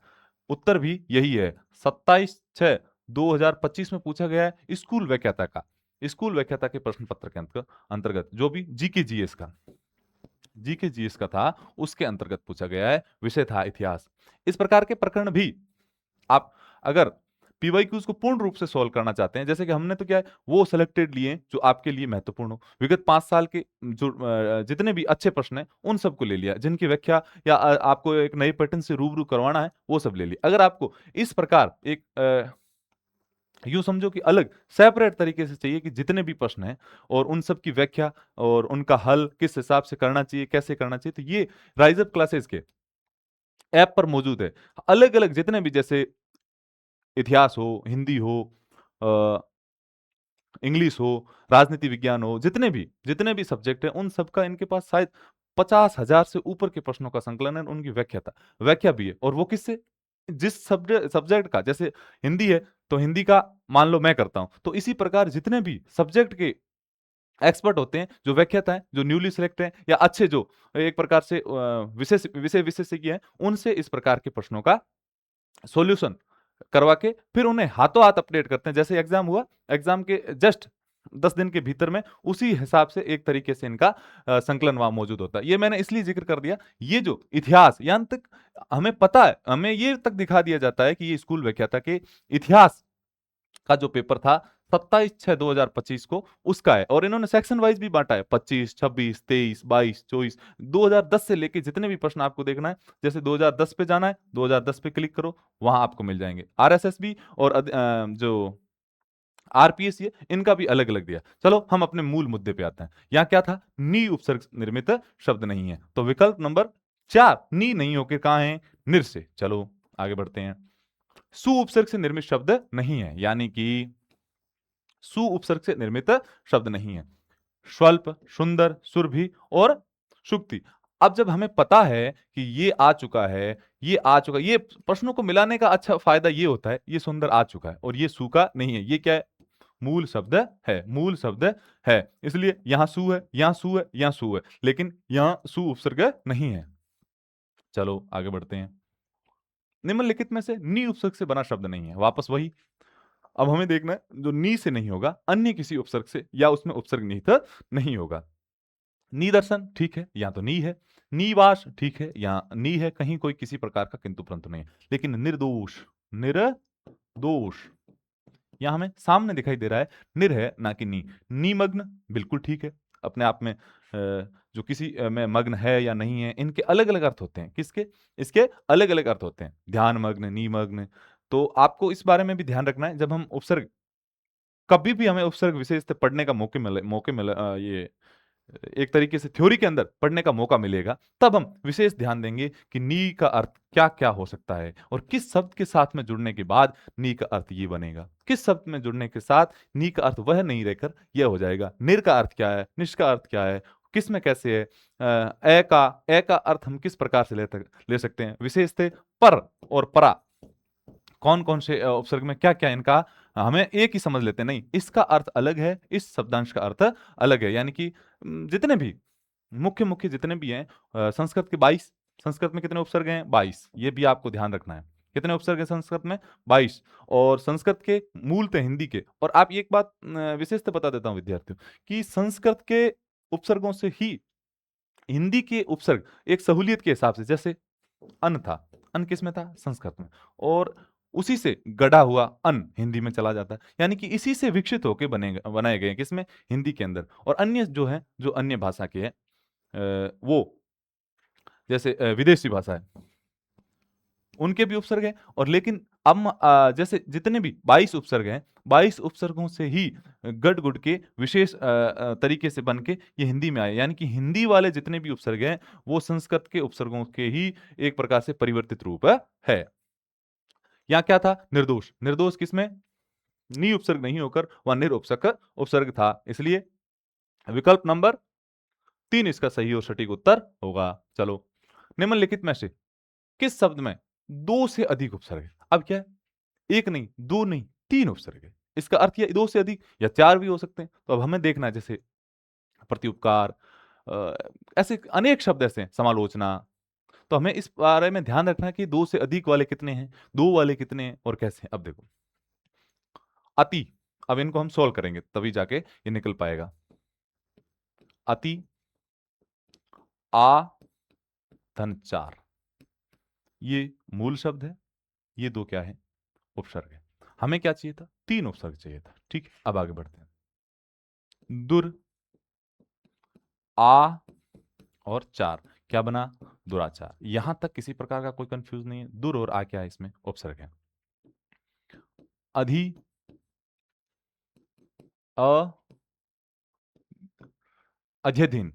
उत्तर भी यही है। 27/6/2025 में पूछा गया है स्कूल व्याख्याता का। स्कूल व्याख्याता के प्रश्न पत्र के अंतर्गत जो भी जीके जीएस का था, उसके अंतर्गत पूछा गया है। विषय था इतिहास। इस प्रकार के प्रकरण भी आप अगर पीवाईक्यूज को पूर्ण रूप से सॉल्व करना चाहते हैं, जैसे कि हमने तो क्या है वो सिलेक्टेड लिए जो आपके लिए महत्वपूर्ण हो। विगत 5 साल के जो जितने भी अच्छे प्रश्न हैं उन सबको ले लिया, जिनकी व्याख्या या आपको एक नए पैटर्न से रूबरू करवाना है वो सब ले लिया। अगर आपको इस प्रकार एक यूँ समझो कि अलग सेपरेट तरीके से चाहिए कि जितने भी प्रश्न हैं और उन सब की व्याख्या और उनका हल किस हिसाब से करना चाहिए, कैसे करना चाहिए, तो ये राइज अप क्लासेस के ऐप पर मौजूद है। अलग-अलग जितने भी जैसे इतिहास हो, हिंदी हो, अ, इंग्लिश हो, राजनीति विज्ञान हो, जितने भी सब्जेक्ट हैं, उन सबका इनके पास शायद 50,000 से ऊपर के प्रश्नों का संकलन है, उनकी व्याख्या भी है और वो किससे? जिस सब्जेक्ट का जैसे हिंदी है, तो हिंदी का मान लो मैं करता हूँ, तो इसी प्रकार जितने भी सब्जेक्ट के एक्सपर्ट होते हैं, जो व्याख्याता हैं, जो न्यूली सिलेक्ट हैं या अच्छे जो एक प्रकार से विशेषज्ञ हैं, उनसे इस प्रकार के प्रश्नों का सॉल्यूशन करवा के फिर उन्हें हाथों हाथ अपडेट करते हैं। जैसे एग्जाम हुआ, एग्जाम के जस्ट 10 दिन के भीतर में उसी हिसाब से एक तरीके से इनका संकलन वहां मौजूद होता है। ये मैंने इसलिए जिक्र कर दिया, ये जो इतिहास यहाँ तक हमें पता है, हमें ये तक दिखा दिया जाता है कि ये स्कूल व्याख्याता के इतिहास का जो पेपर था 27/6/2025 को उसका है और इन्होंने सेक्शन वाइज भी बांटा है 25, 26, 23, 22, 24, 2010 से लेके जितने भी प्रश्न आपको देखना है, जैसे 2010 पे जाना है, 2010 पे क्लिक करो, वहां आपको मिल जाएंगे। आरएसएस भी और जो आरपीएस ये इनका भी अलग अलग दिया। चलो हम अपने मूल मुद्दे पे आते हैं। यहाँ क्या था? नी उपसर्ग निर्मित शब्द नहीं है, तो विकल्प नंबर 4 नी नहीं होकर कहां है? निर से। चलो आगे बढ़ते हैं। सु उपसर्ग से निर्मित शब्द नहीं है, यानी कि सु उपसर्ग से निर्मित शब्द नहीं है। स्वल्प, सुंदर, सुरभि और सुक्ति। अब जब हमें पता है कि ये आ चुका है, ये प्रश्नों को मिलाने का अच्छा फायदा ये होता है, ये सुंदर आ चुका है और ये सु का नहीं है। ये क्या है? मूल शब्द है, मूल शब्द है। इसलिए यहां सु है, यहां सु है, यहां सु है, लेकिन यहां सु उपसर्ग नहीं है। चलो आगे बढ़ते हैं। निम्नलिखित में से नी उपसर्ग से बना शब्द नहीं है। वापस वही अब हमें देखना है जो नी से नहीं होगा, अन्य किसी उपसर्ग से या उसमें उपसर्ग निहित नहीं होगा। निदर्शन ठीक है, या तो नी है। निवास ठीक है, या नी है, कहीं कोई किसी प्रकार का किंतु परंतु नहीं है। लेकिन निर्दोष, निर्दोष यहाँ हमें सामने दिखाई दे रहा है निर है ना कि नी। निमग्न बिल्कुल ठीक है, अपने आप में जो किसी में मग्न है या नहीं है, इनके अलग अलग अर्थ होते हैं। किसके? इसके अलग अलग अर्थ होते हैं, ध्यान मग्न, निमग्न। तो आपको इस बारे में भी ध्यान रखना है, जब हम उपसर्ग, कभी भी हमें उपसर्ग विशेष से पढ़ने का मौके मिले, ये एक तरीके से थ्योरी के अंदर पढ़ने का मौका मिलेगा, तब हम विशेष ध्यान देंगे कि नी का अर्थ क्या क्या हो सकता है और किस शब्द के साथ में जुड़ने के बाद नी का अर्थ ये बनेगा, किस शब्द में जुड़ने के साथ नी का अर्थ वह नहीं रहकर यह हो जाएगा। निर का अर्थ क्या है, निश का अर्थ क्या है, किस में कैसे है, ए का अर्थ हम किस प्रकार से ले सकते हैं। विशेष थे पर और परा, कौन कौन से उपसर्ग में क्या क्या इनका हमें एक ही समझ लेते हैं, नहीं, इसका अर्थ अलग है, इस शब्दांश का अर्थ अलग है। यानी कि जितने भी मुख्य मुख्य जितने भी हैं, संस्कृत के 22, संस्कृत में कितने उपसर्ग हैं? 22। ये भी आपको ध्यान रखना है, कितने उपसर्ग हैं संस्कृत में? 22। और संस्कृत के मूलतः हिंदी के, और आप एक बात विशेषता बता देता हूं विद्यार्थियों, कि संस्कृत के उपसर्गों से ही हिंदी के उपसर्ग एक सहूलियत के हिसाब से, जैसे अन था, अन किस में था? संस्कृत में, और उसी से गढ़ा हुआ अन हिंदी में चला जाता है। यानी कि इसी से विकसित होकर बनाए गए हैं, किसमें? हिंदी के अंदर। और अन्य जो है, जो अन्य भाषा के हैं, वो जैसे विदेशी भाषा है, उनके भी उपसर्ग हैं। और लेकिन अब जैसे जितने भी 22 उपसर्ग हैं, 22 उपसर्गों से ही गढ़ गुड़ के विशेष तरीके से बन के ये हिंदी में आए। यानी कि हिंदी वाले जितने भी उपसर्ग हैं, वो संस्कृत के उपसर्गों के ही एक प्रकार से परिवर्तित रूप है। यहाँ क्या था? निर्दोष। निर्दोष किसमें? नी उपसर्ग नहीं होकर वह निर उपसर्ग उपसर्ग था, इसलिए विकल्प नंबर 3 इसका सही और सटीक उत्तर होगा। चलो, निम्नलिखित में से किस शब्द में 2 से अधिक उपसर्ग है? अब क्या है? 1 नहीं, 2 नहीं, 3 उपसर्ग है। इसका अर्थ ये 2 से अधिक या 4 भी हो सकते हैं। तो अब हमें देखना है, जैसे प्रत्युपकार, अ, ऐसे अनेक शब्द ऐसे हैं, समालोचना। तो हमें इस बारे में ध्यान रखना है कि 2 से अधिक वाले कितने हैं, 2 वाले कितने हैं और कैसे हैं। अब देखो, अति, अब इनको हम सोल्व करेंगे तभी जाके ये निकल पाएगा। अति, आ धन 4, ये मूल शब्द है, ये 2 क्या है? उपसर्ग है। हमें क्या चाहिए था? 3 उपसर्ग चाहिए था। ठीक है, अब आगे बढ़ते हैं। दुर, आ और 4 क्या बना? दुराचार। यहां तक किसी प्रकार का कोई कंफ्यूज नहीं है। दुर और आ क्या है? इसमें उपसर्ग है। अधि, अ, अध्यधीन,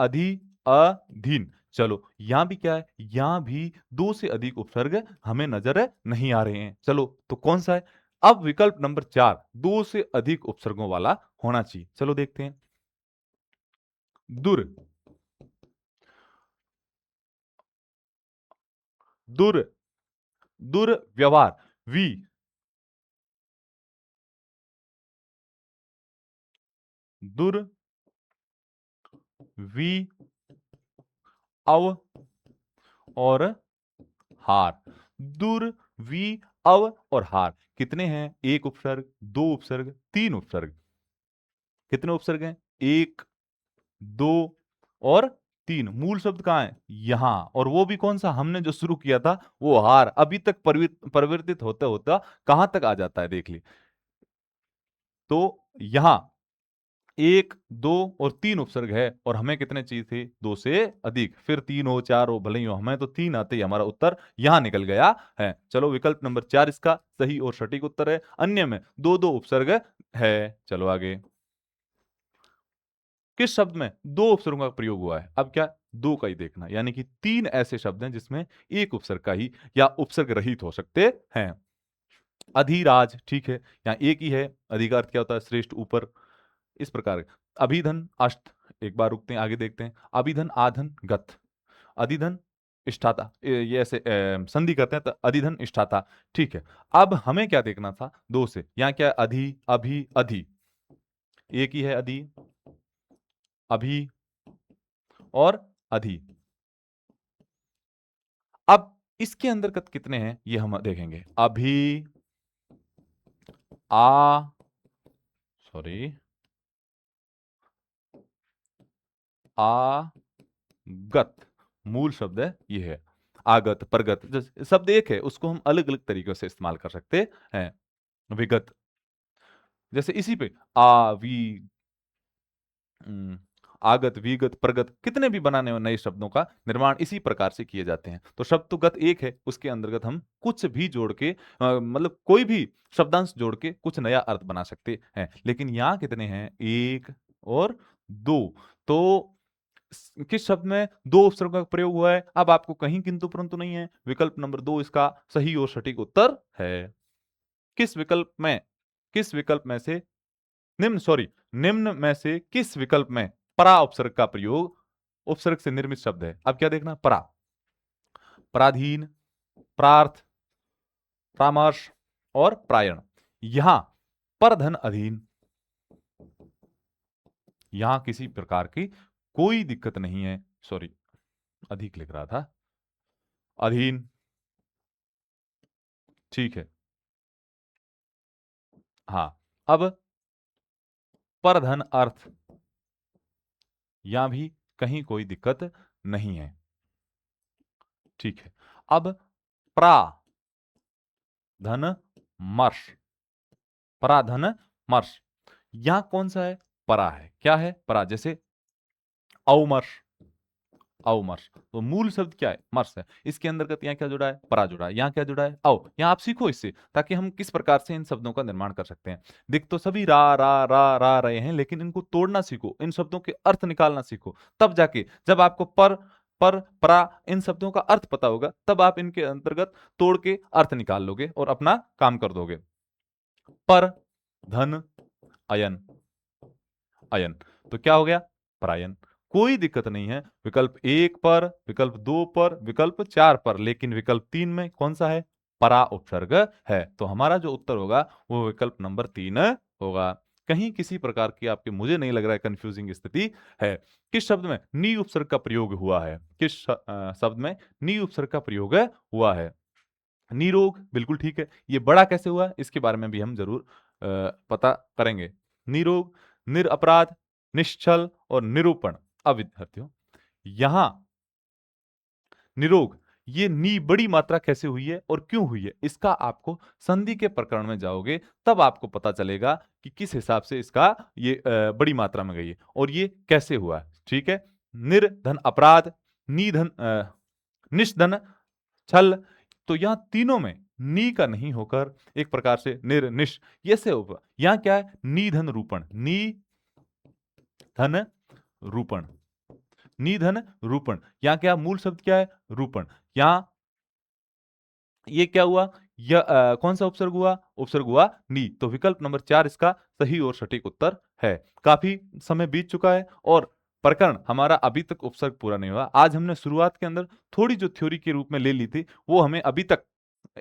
अधि, अधीन। चलो, यहां भी क्या है? यहां भी 2 से अधिक उपसर्ग हमें नजर नहीं आ रहे हैं। चलो, तो कौन सा है? अब विकल्प नंबर 4 2 से अधिक उपसर्गों वाला होना चाहिए। चलो देखते हैं। दुर, दुर, दुर्व्यवहार, वी, दुर, वी, अव और हार। दुर, वी, अव और हार कितने हैं? 1 उपसर्ग, 2 उपसर्ग, 3 उपसर्ग। कितने उपसर्ग हैं? 1, 2 और 3। मूल शब्द कहाँ है? यहां। और वो भी कौन सा? हमने जो शुरू किया था वो हार, अभी तक परिवर्तित होता होता कहां तक आ जाता है, देख ली। तो यहां 1, 2 और 3 उपसर्ग है, और हमें कितने चाहिए थे? 2 से अधिक। फिर 3 हो, 4 हो, भले ही हो, हमें तो 3 आते ही हमारा उत्तर यहां निकल गया है। चलो, विकल्प नंबर 4 इसका सही और सटीक उत्तर है। अन्य में 2-2 उपसर्ग है। चलो आगे। किस शब्द में 2 उपसर्गों का प्रयोग हुआ है? अब क्या? 2 का ही देखना, यानी कि 3 ऐसे शब्द हैं जिसमें 1 उपसर्ग का ही या उपसर्ग रहित हो सकते हैं। अधिराज ठीक है, यहाँ एक ही है। अधि का अर्थ क्या होता है? श्रेष्ठ, ऊपर, इस प्रकार। अभिधन, अष्ट, एक बार रुकते हैं, आगे देखते हैं। अभिधन, आधन, गत, अधिधन, इष्टाता, ये ऐसे संधि करते हैं, तो अधिधन इष्टाता। ठीक है, अब हमें क्या देखना था? 2 से, यहाँ क्या है? अधि, अभि, अधि, एक ही है। अधि, अभि और अधि। अब इसके अंतर्गत कितने हैं ये हम देखेंगे। अभी, आ सॉरी आगत मूल शब्द है ये है। आगत परगत शब्द एक है, उसको हम अलग अलग तरीकों से इस्तेमाल कर सकते हैं। विगत जैसे इसी पे उम, आगत, विगत, प्रगत कितने भी बनाने हो नए शब्दों का निर्माण इसी प्रकार से किए जाते हैं। तो शब्द तो गत एक है, उसके अंतर्गत हम कुछ भी जोड़ के मतलब कोई भी शब्दांश जोड़ के कुछ नया अर्थ बना सकते हैं। लेकिन यहाँ कितने हैं? 1 और 2। तो किस शब्द में 2 उपसर्गों का प्रयोग हुआ है? अब आपको कहीं किंतु परंतु नहीं है। विकल्प नंबर 2 इसका सही और सटीक उत्तर है। किस विकल्प में किस विकल्प में से निम्न में से किस विकल्प में परा उपसर्ग का प्रयोग उपसर्ग से निर्मित शब्द है? अब क्या देखना? परा, पराधीन, प्रार्थ, परामर्श और प्रायण। यहां परधन अधीन, यहां किसी प्रकार की कोई दिक्कत नहीं है। सॉरी, अधिक लिख रहा था। अधीन, ठीक है। हाँ, अब परधन अर्थ, यहां भी कहीं कोई दिक्कत नहीं है। ठीक है। अब प्रा धन मर्श, पराधन मर्श, यहां कौन सा है? परा है। क्या है? परा। जैसे अवमर्श, अवमर्श तो मूल शब्द क्या है? मर्श है। इसके अंतर्गत यहाँ क्या जुड़ा है? परा जुड़ा है। यहाँ क्या जुड़ा है? अव। यहाँ आप सीखो इससे, ताकि हम किस प्रकार से इन शब्दों का निर्माण कर सकते हैं। दिख तो सभी रा रहे हैं, लेकिन इनको तोड़ना सीखो, इन शब्दों के अर्थ निकालना सीखो। तब जाके जब आपको पर परा इन शब्दों का अर्थ पता होगा, तब आप इनके अंतर्गत तोड़ के अर्थ निकाल लोगे और अपना काम कर दोगे। पर धन अयन, अयन तो क्या हो गया? परायन। कोई दिक्कत नहीं है। विकल्प 1 पर, विकल्प 2 पर, विकल्प 4 पर, लेकिन विकल्प 3 में कौन सा है? परा उपसर्ग है। तो हमारा जो उत्तर होगा वो विकल्प नंबर 3 होगा। कहीं किसी प्रकार की आपके, मुझे नहीं लग रहा है, कंफ्यूजिंग स्थिति है। किस शब्द में नी उपसर्ग का प्रयोग हुआ है? किस शब्द में नी उपसर्ग का प्रयोग हुआ है? निरोग, बिल्कुल ठीक है। ये बड़ा कैसे हुआ, इसके बारे में भी हम जरूर पता करेंगे। निरोग, निरपराध, निश्चल और निरूपण। अब विद्यार्थियों, यहां निरोग, ये नी बड़ी मात्रा कैसे हुई है और क्यों हुई है, इसका आपको संधि के प्रकरण में जाओगे तब आपको पता चलेगा कि किस हिसाब से इसका ये बड़ी मात्रा में गई है और ये कैसे हुआ है। ठीक है। निर्धन अपराध, निधन निष्धन छल, तो यहां तीनों में नी का नहीं होकर एक प्रकार से निर निश, ये से होगा। यहां क्या है? निधन रूपण, नी धन रूपण, निधन रूपण। यहां क्या मूल शब्द क्या है? रूपण। यहां ये क्या हुआ? यह कौन सा उपसर्ग हुआ? उपसर्ग हुआ नी। तो विकल्प नंबर 4 इसका सही और सटीक उत्तर है। काफी समय बीत चुका है और प्रकरण हमारा अभी तक उपसर्ग पूरा नहीं हुआ। आज हमने शुरुआत के अंदर थोड़ी जो थ्योरी के रूप में ले ली थी, वो हमें अभी तक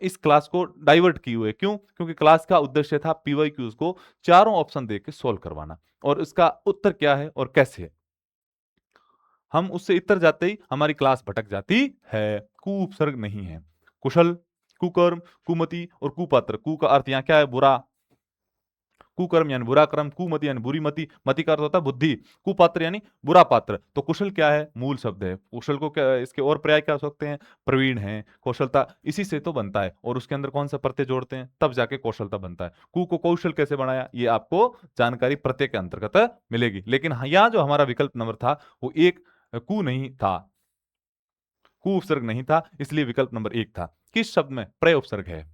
इस क्लास को डाइवर्ट की हुई है। क्यों? क्योंकि क्लास का उद्देश्य था पीवाईक्यूज को चारों ऑप्शन देके सॉल्व करवाना, और इसका उत्तर क्या है और कैसे है। हम उससे इतर जाते ही हमारी क्लास भटक जाती है। कु उपसर्ग नहीं है। कुशल, कुकर्म, कुमति और कुपात्र। कु का अर्थ यहाँ क्या है? बुरा। कुकर्म यानी बुरा कर्म, कुमति यानी बुरी मति, मति का अर्थ होता है बुद्धि, कुपात्र यानी बुरा पात्र। तो कुशल क्या है? मूल शब्द है। कुशल को क्या, इसके और पर्याय क्या हो सकते हैं? प्रवीण है, कौशलता, इसी से तो बनता है। और उसके अंदर कौन सा प्रत्यय जोड़ते हैं, तब जाके कौशलता बनता है। कु को कौशल कैसे बनाया, ये आपको जानकारी प्रत्यय के अंतर्गत मिलेगी। लेकिन यहाँ जो हमारा विकल्प नंबर था वो एक कु नहीं था, कु उपसर्ग नहीं था, इसलिए विकल्प नंबर 1 था। किस शब्द में प्रय उपसर्ग है?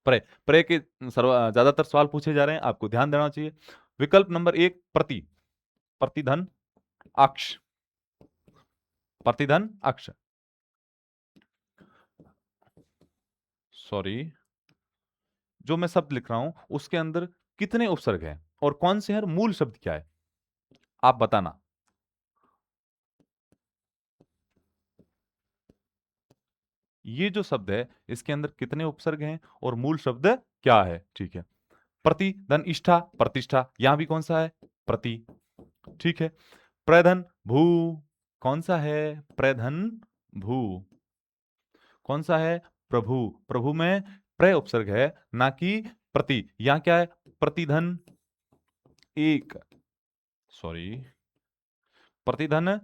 प्रय, प्रय के ज्यादातर सवाल पूछे जा रहे हैं, आपको ध्यान देना चाहिए। विकल्प नंबर 1 प्रति, प्रतिधन अक्ष, प्रतिधन अक्ष, सॉरी, जो मैं शब्द लिख रहा हूं उसके अंदर कितने उपसर्ग हैं और कौन से हैं, मूल शब्द क्या है, आप बताना। ये जो शब्द है इसके अंदर कितने उपसर्ग हैं और मूल शब्द क्या है? ठीक है। प्रति धन इष्ठा, प्रतिष्ठा, यहां भी कौन सा है? प्रति। ठीक है। प्रधन भू, कौन सा है? प्रधन भू। कौन सा है? प्रभु। प्रभु में प्रय उपसर्ग है, ना कि प्रति, यहां क्या है, प्रतिधन एक, सॉरी, प्रतिधन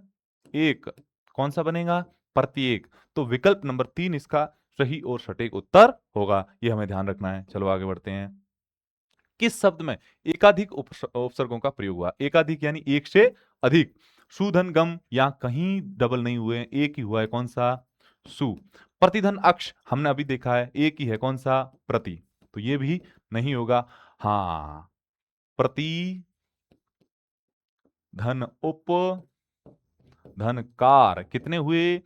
एक, कौन सा बनेगा, प्रत्येक। तो विकल्प नंबर 3 इसका सही और सटीक उत्तर होगा, यह हमें ध्यान रखना है। चलो आगे बढ़ते हैं। किस शब्द में एकाधिक उपसर्गों का प्रयोग हुआ, एकाधिक यानी एक से अधिक। सुधन गम, यहां कहीं डबल नहीं हुए, एक ही हुआ है, कौन सा, सु। प्रतिधन अक्ष हमने अभी देखा है, एक ही है, कौन सा, प्रति, तो ये भी नहीं होगा। हाँ, प्रति धन उप धनकार कितने हुए,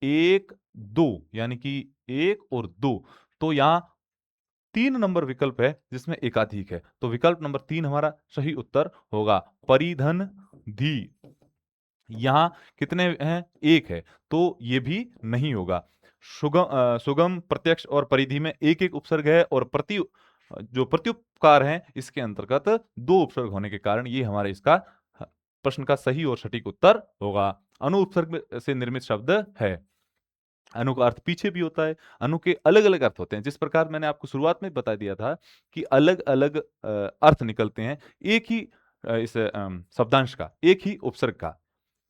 एक दो, यानी कि एक और दो, तो यहां 3 नंबर विकल्प है जिसमें एकाधिक है, तो विकल्प नंबर 3 हमारा सही उत्तर होगा। परिधन धी, यहां कितने हैं, एक है, तो ये भी नहीं होगा। सुगम प्रत्यक्ष और परिधि में एक एक उपसर्ग है, और जो प्रत्युपकार है इसके अंतर्गत 2 उपसर्ग होने के कारण ये हमारे इसका प्रश्न का सही और सटीक उत्तर होगा। अनु उपसर्ग से निर्मित शब्द है। अनु का अर्थ पीछे भी होता है, अनु के अलग अलग अर्थ होते हैं, जिस प्रकार मैंने आपको शुरुआत में बता दिया था कि अलग अलग अर्थ निकलते हैं एक ही इस शब्दांश का, एक ही उपसर्ग का।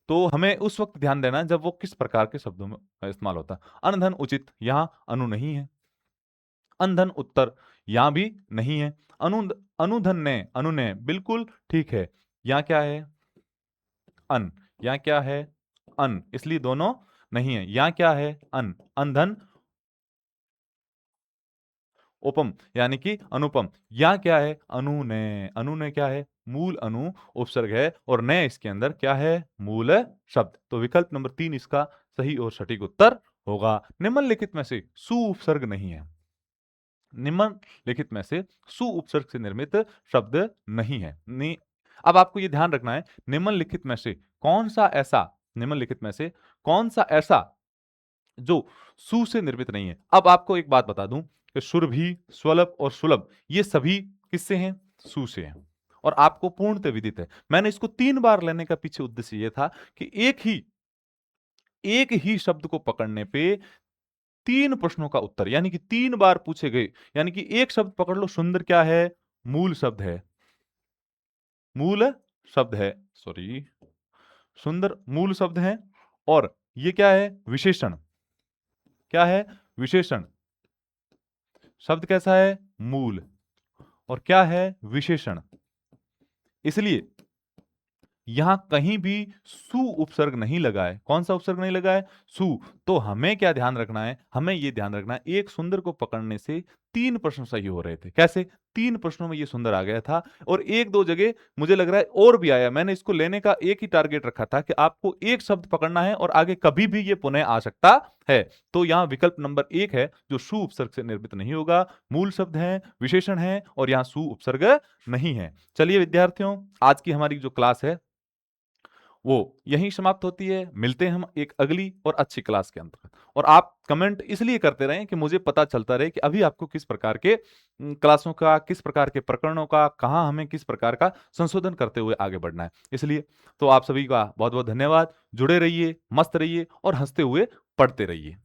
तो हमें उस वक्त ध्यान देना है जब वो किस प्रकार के शब्दों में इस्तेमाल होता है। अनधन उचित, यहां अनु नहीं है। अंधन उत्तर, यहां भी नहीं है। अनु अनुधन ने, अनुने, बिल्कुल ठीक है, यहां क्या है, अन, यहां क्या है, अन, इसलिए दोनों नहीं है। यहां क्या है, अन, अंधन उपम, यानी कि अनुपम, यहां क्या है, अनुनय, अनुनय क्या है, मूल अनु उपसर्ग है, और नय इसके अंदर क्या है, मूल शब्द। तो विकल्प नंबर 3 इसका सही और सटीक उत्तर होगा। निम्नलिखित में से सु उपसर्ग नहीं है, निम्नलिखित में से सु उपसर्ग से निर्मित शब्द नहीं है। अब आपको यह ध्यान रखना है, निम्नलिखित में से कौन सा ऐसा, निम्नलिखित में से कौन सा ऐसा जो सु से निर्मित नहीं है। अब आपको एक बात बता दूं कि सुरभि, स्वलभ और सुलभ ये सभी किससे हैं, सु से हैं, और आपको पूर्णतः विदित है। मैंने इसको 3 बार लेने का पीछे उद्देश्य यह था कि एक ही शब्द को पकड़ने पे 3 प्रश्नों का उत्तर, यानी कि 3 बार पूछे गए, यानी कि एक शब्द पकड़ लो, सुंदर क्या है, मूल शब्द है, मूल शब्द है, सॉरी, सुंदर मूल शब्द है, और ये क्या है, विशेषण, क्या है, विशेषण, शब्द कैसा है, मूल, और क्या है, विशेषण। इसलिए यहां कहीं भी सु उपसर्ग नहीं लगा है। कौन सा उपसर्ग नहीं लगा है, सु। तो हमें क्या ध्यान रखना है, हमें यह ध्यान रखना है, एक सुंदर को पकड़ने से 3 प्रश्न सही हो रहे थे। कैसे, 3 प्रश्नों में ये सुंदर आ गया था, और एक दो जगह मुझे लग रहा है और भी आया। मैंने इसको लेने का एक ही टारगेट रखा था कि आपको एक शब्द पकड़ना है और आगे कभी भी ये पुनः आ सकता है। तो यहां विकल्प नंबर 1 है जो सु उपसर्ग से निर्मित नहीं होगा, मूल शब्द है, विशेषण है, और यहां सु उपसर्ग नहीं है। चलिए विद्यार्थियों, आज की हमारी जो क्लास है वो यहीं समाप्त होती है। मिलते हैं हम एक अगली और अच्छी क्लास के अंतर्गत। और आप कमेंट इसलिए करते रहें कि मुझे पता चलता रहे कि अभी आपको किस प्रकार के क्लासों का, किस प्रकार के प्रकरणों का, कहाँ हमें किस प्रकार का संशोधन करते हुए आगे बढ़ना है। इसलिए तो आप सभी का बहुत बहुत धन्यवाद। जुड़े रहिए, मस्त रहिए और हंसते हुए पढ़ते रहिए।